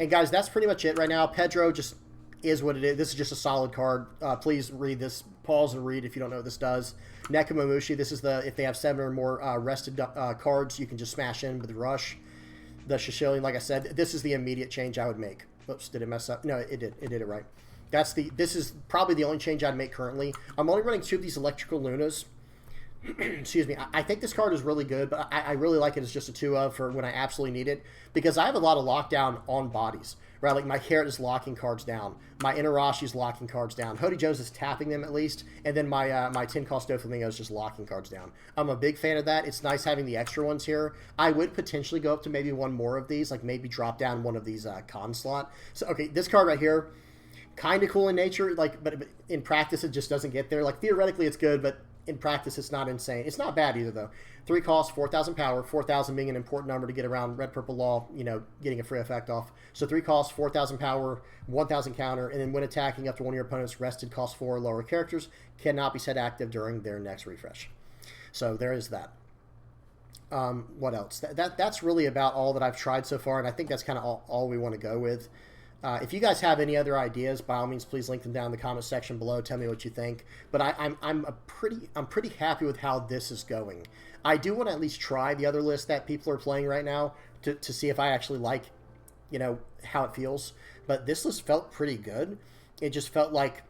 And guys, that's pretty much it right now. Pedro just is what it is. This is just a solid card. Please read this. Pause and read if you don't know what this does. Nekomamushi, this is if they have 7 or more rested cards, you can just smash in with Rush. The Shishilian, like I said, this is the immediate change I would make. Oops, did it mess up? No, it did. It did it right. This is probably the only change I'd make currently. I'm only running 2 of these Electrical Lunas. Excuse me. I think this card is really good, but I really like it as just a 2 of for when I absolutely need it, because I have a lot of lockdown on bodies, right? Like my Carrot is locking cards down, my Inarashi is locking cards down, Hoodie Jones is tapping them at least, and then my 10-cost Doflamingo is just locking cards down. I'm a big fan of that. It's nice having the extra ones here. I would potentially go up to maybe 1 more of these, like maybe drop down 1 of these con slot. So okay, this card right here, kind of cool in nature, like but in practice it just doesn't get there. Like theoretically it's good, but in practice, it's not insane. It's not bad either, though. 3 costs, 4,000 power, 4,000 being an important number to get around Red Purple Law, getting a free effect off. So 3 costs, 4,000 power, 1,000 counter, and then when attacking up to one of your opponent's rested cost 4 lower characters, cannot be set active during their next refresh. So there is that. What else? That's really about all that I've tried so far, and I think that's kind of all we want to go with. If you guys have any other ideas, by all means, please link them down in the comment section below. Tell me what you think. But I'm pretty happy with how this is going. I do want to at least try the other list that people are playing right now to see if I actually like, how it feels. But this list felt pretty good. It just felt like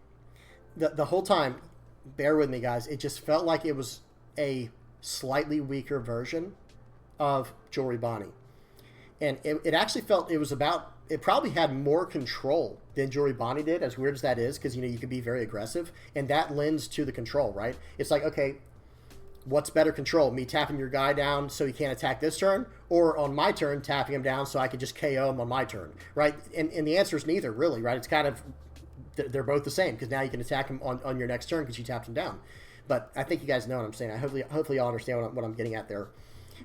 the whole time. Bear with me, guys. It just felt like it was a slightly weaker version of Jewelry Bonney, and it actually felt it was about. It probably had more control than Jewelry Bonney did, as weird as that is, because, you can be very aggressive, and that lends to the control, right? It's like, okay, what's better control? Me tapping your guy down so he can't attack this turn, or on my turn, tapping him down so I can just KO him on my turn, right? And the answer is neither, really, right? It's kind of, they're both the same, because now you can attack him on your next turn because you tapped him down. But I think you guys know what I'm saying. Hopefully y'all understand what I'm getting at there.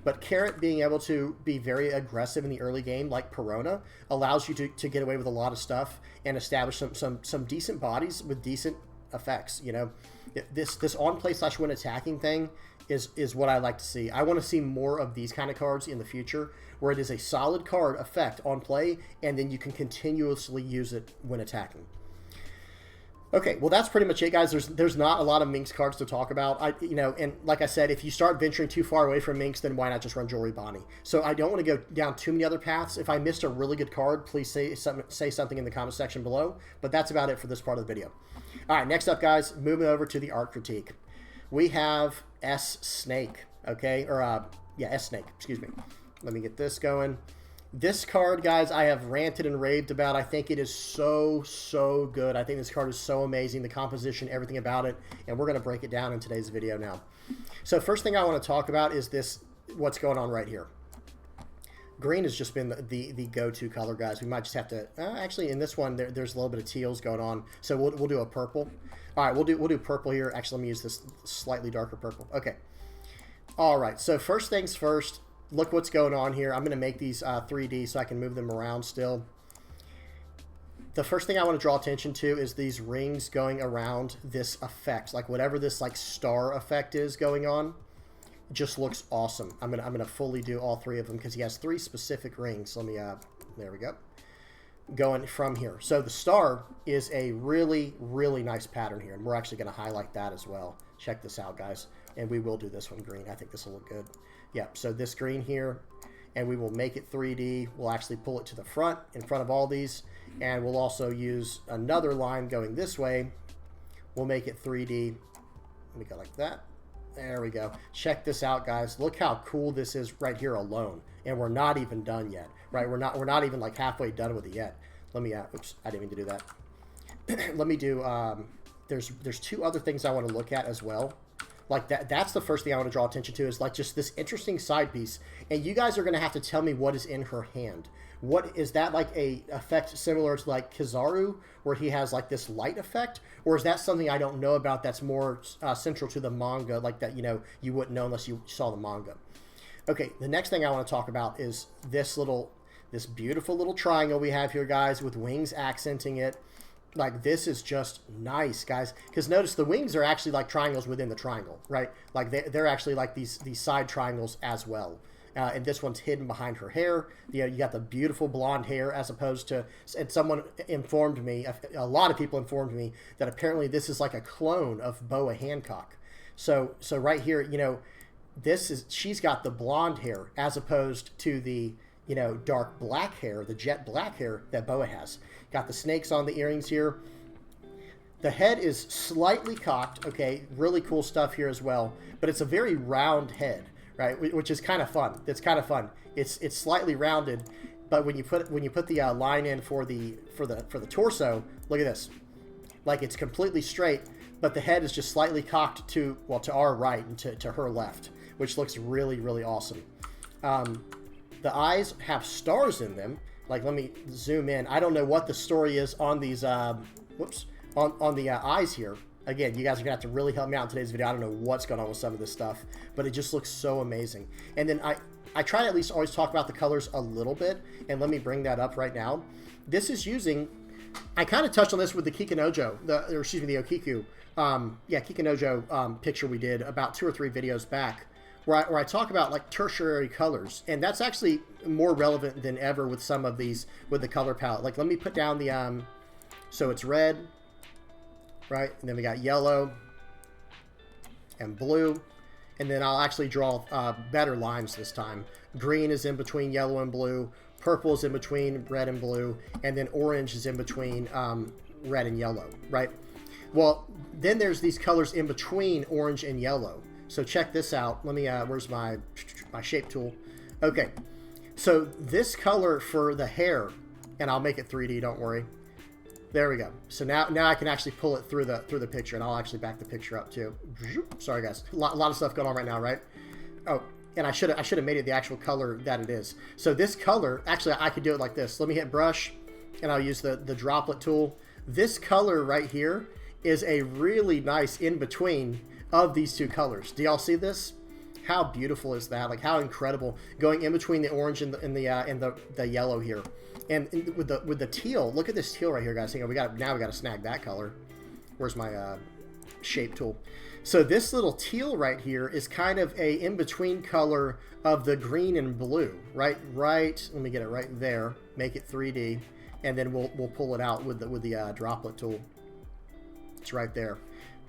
But Carrot being able to be very aggressive in the early game, like Perona, allows you to get away with a lot of stuff and establish some decent bodies with decent effects. This on-play / win attacking thing is what I like to see. I want to see more of these kind of cards in the future, where it is a solid card effect on play, and then you can continuously use it when attacking. Okay, well, that's pretty much it, guys. There's not a lot of Minx cards to talk about. And like I said, if you start venturing too far away from Minx, then why not just run Jewelry Bonney? So I don't want to go down too many other paths. If I missed a really good card, please say something in the comment section below. But that's about it for this part of the video. All right, next up, guys, moving over to the art critique. We have S Snake, okay? Or, S Snake, excuse me. Let me get this going. This card, guys, I have ranted and raved about. I think it is so good. I think this card is so amazing. The composition, everything about it. And we're going to break it down in today's video now. So first thing I want to talk about is this, what's going on right here. Green has just been the go-to color, guys. We might just have to... actually, in this one, there's a little bit of teals going on. So we'll do a purple. All right, we'll do purple here. Actually, let me use this slightly darker purple. Okay. All right, so first things first. Look what's going on here. I'm going to make these 3D so I can move them around still. The first thing I want to draw attention to is these rings going around this effect. Like whatever this like star effect is going on, just looks awesome. I'm gonna fully do all three of them because he has 3 specific rings. Let me there we go. Going from here. So the star is a really nice pattern here, and we're actually going to highlight that as well. Check this out, guys. And we will do this one green. I think this will look good. Yep, so this green here, and we will make it 3D. We'll actually pull it to the front, in front of all these, and we'll also use another line going this way. We'll make it 3D. Let me go like that. There we go. Check this out, guys. Look how cool this is right here alone, and we're not even done yet, right? We're not even like halfway done with it yet. Let me, oops, I didn't mean to do that. Let me do, there's 2 other things I want to look at as well. Like that's the first thing I want to draw attention to is like just this interesting side piece. And you guys are going to have to tell me what is in her hand. What is that, like a effect similar to like Kizaru where he has like this light effect? Or is that something I don't know about that's more central to the manga, like that, you know, you wouldn't know unless you saw the manga. Okay, the next thing I want to talk about is this beautiful little triangle we have here, guys, with wings accenting it. Like, this is just nice, guys. Because notice the wings are actually like triangles within the triangle, right? Like, they're actually like these side triangles as well. And this one's hidden behind her hair. You got the beautiful blonde hair as opposed to... And someone informed me, a lot of people informed me, that apparently this is like a clone of Boa Hancock. So right here, you know, she's got the blonde hair as opposed to the... you know, dark black hair, the jet black hair that Boa has. Got the snakes on the earrings here. The head is slightly cocked, okay, really cool stuff here as well, but it's a very round head, right, which is kind of fun. It's kind of fun. It's slightly rounded, but when you put the line in for the torso, look at this. Like, it's completely straight, but the head is just slightly cocked to our right and to her left, which looks really awesome. The eyes have stars in them. Like, let me zoom in. I don't know what the story is on these, on the eyes here. Again, you guys are going to have to really help me out in today's video. I don't know what's going on with some of this stuff, but it just looks so amazing. And then I try to at least always talk about the colors a little bit, and let me bring that up right now. This is using, I kind of touched on this with the Kikanojo, the Okiku, Kikanojo picture we did about 2 or 3 videos back. Where I talk about like tertiary colors, and that's actually more relevant than ever with some of these with the color palette. Like, let me put down the so it's red, right, and then we got yellow and blue, and then I'll actually draw better lines this time. Green is in between yellow and blue, purple is in between red and blue, and then orange is in between red and yellow, right? Well, then there's these colors in between orange and yellow. So check this out. Let me, where's my shape tool? Okay, so this color for the hair, and I'll make it 3D, don't worry. There we go. So now I can actually pull it through the picture, and I'll actually back the picture up too. Sorry guys, a lot of stuff going on right now, right? Oh, and I should have made it the actual color that it is. So this color, actually I could do it like this. Let me hit brush, and I'll use the droplet tool. This color right here is a really nice in-between of these 2 colors. Do y'all see this? How beautiful is that? Like, how incredible, going in between the orange and the yellow here, and with the teal. Look at this teal right here, guys. Hang on, now we got to snag that color. Where's my shape tool? So this little teal right here is kind of a in between color of the green and blue, right? Right. Let me get it right there. Make it 3D, and then we'll pull it out with the droplet tool. It's right there.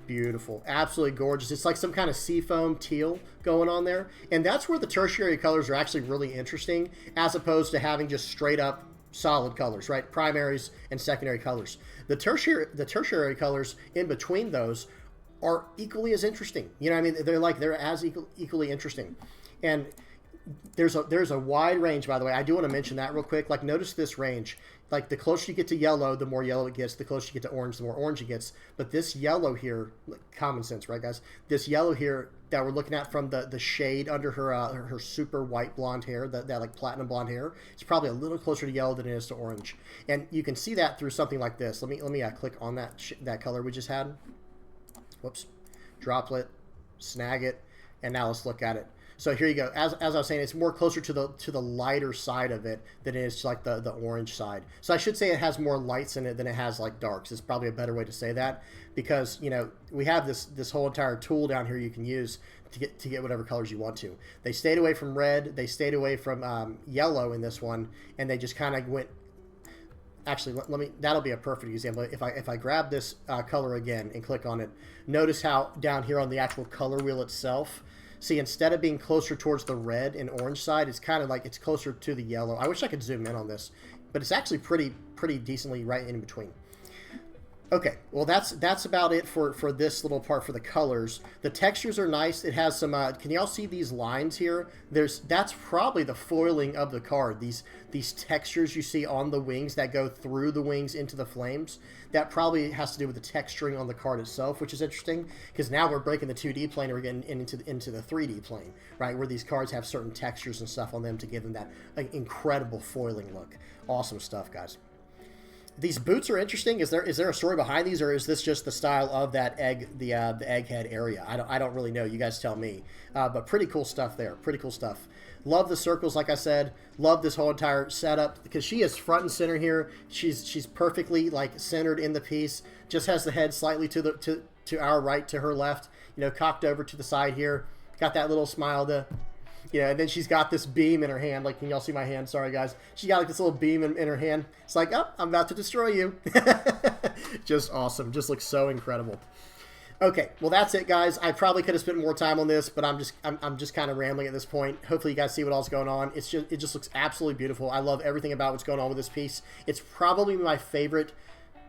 Beautiful, absolutely gorgeous. It's like some kind of seafoam teal going on there, and that's where the tertiary colors are actually really interesting, as opposed to having just straight up solid colors, right? Primaries and secondary colors. The tertiary colors in between those are equally as interesting. You know what I mean? They're as equally interesting. And there's a wide range, by the way. I do want to mention that real quick. Like, notice this range. Like, the closer you get to yellow, the more yellow it gets. The closer you get to orange, the more orange it gets. But this yellow here, common sense, right, guys? This yellow here that we're looking at from the shade under her super white blonde hair, that like platinum blonde hair, it's probably a little closer to yellow than it is to orange. And you can see that through something like this. Let me click on that color we just had. Whoops. Droplet, snag it, and now let's look at it. So here you go. As I was saying, it's more closer to the lighter side of it than it is to like the orange side. So I should say it has more lights in it than it has like darks. It's probably a better way to say that, because you know we have this whole entire tool down here you can use to get whatever colors you want to. They stayed away from red. They stayed away from yellow in this one, and they just kind of went. Actually, let me. That'll be a perfect example. If I grab this color again and click on it, notice how down here on the actual color wheel itself. See, instead of being closer towards the red and orange side, it's kind of like it's closer to the yellow. I wish I could zoom in on this, but it's actually pretty decently right in between. Okay, well that's about it for this little part for the colors. The textures are nice. It has some. Can y'all see these lines here? That's probably the foiling of the card. These textures you see on the wings that go through the wings into the flames. That probably has to do with the texturing on the card itself, which is interesting because now we're breaking the 2D plane and we're getting into the 3D plane, right? Where these cards have certain textures and stuff on them to give them that like incredible foiling look. Awesome stuff, guys. These boots are interesting. Is there a story behind these, or is this just the style of that the egghead area? I don't really know. You guys tell me. But pretty cool stuff there. Pretty cool stuff. Love the circles, like I said. Love this whole entire setup because she is front and center here. She's perfectly like centered in the piece. Just has the head slightly to our right, to her left. You know, cocked over to the side here. Got that little smile to. Yeah, and then she's got this beam in her hand. Like, can y'all see my hand? Sorry, guys. She got like this little beam in her hand. It's like, oh, I'm about to destroy you. Just awesome. Just looks so incredible. Okay, well that's it, guys. I probably could have spent more time on this, but I'm just kind of rambling at this point. Hopefully, you guys see what all's going on. It just looks absolutely beautiful. I love everything about what's going on with this piece. It's probably my favorite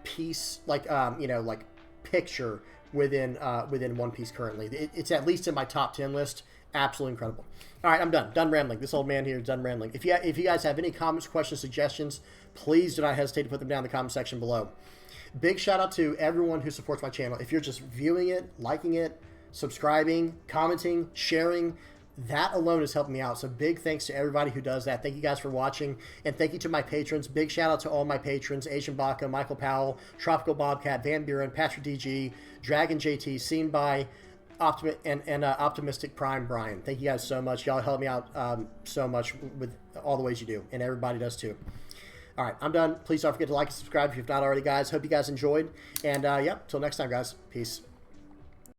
piece, like like picture within One Piece currently. It's at least in my top 10 list. Absolutely incredible. All right, I'm done rambling. This old man here is done rambling. If you guys have any comments, questions, suggestions, please do not hesitate to put them down in the comment section below. Big shout out to everyone who supports my channel. If you're just viewing it, liking it, subscribing, commenting, sharing, that alone is helping me out. So big thanks to everybody who does that. Thank you guys for watching, and thank you to my patrons. Big shout out to all my patrons: Asian Baka, Michael Powell, Tropical Bobcat, Van Buren, Patrick DG, Dragon JT, Seen by Optimistic Prime Brian. Thank you guys so much. Y'all help me out so much with all the ways you do, and everybody does too. All right, I'm done. Please don't forget to like and subscribe if you've not already, guys. Hope you guys enjoyed, and yeah, till next time, guys. Peace.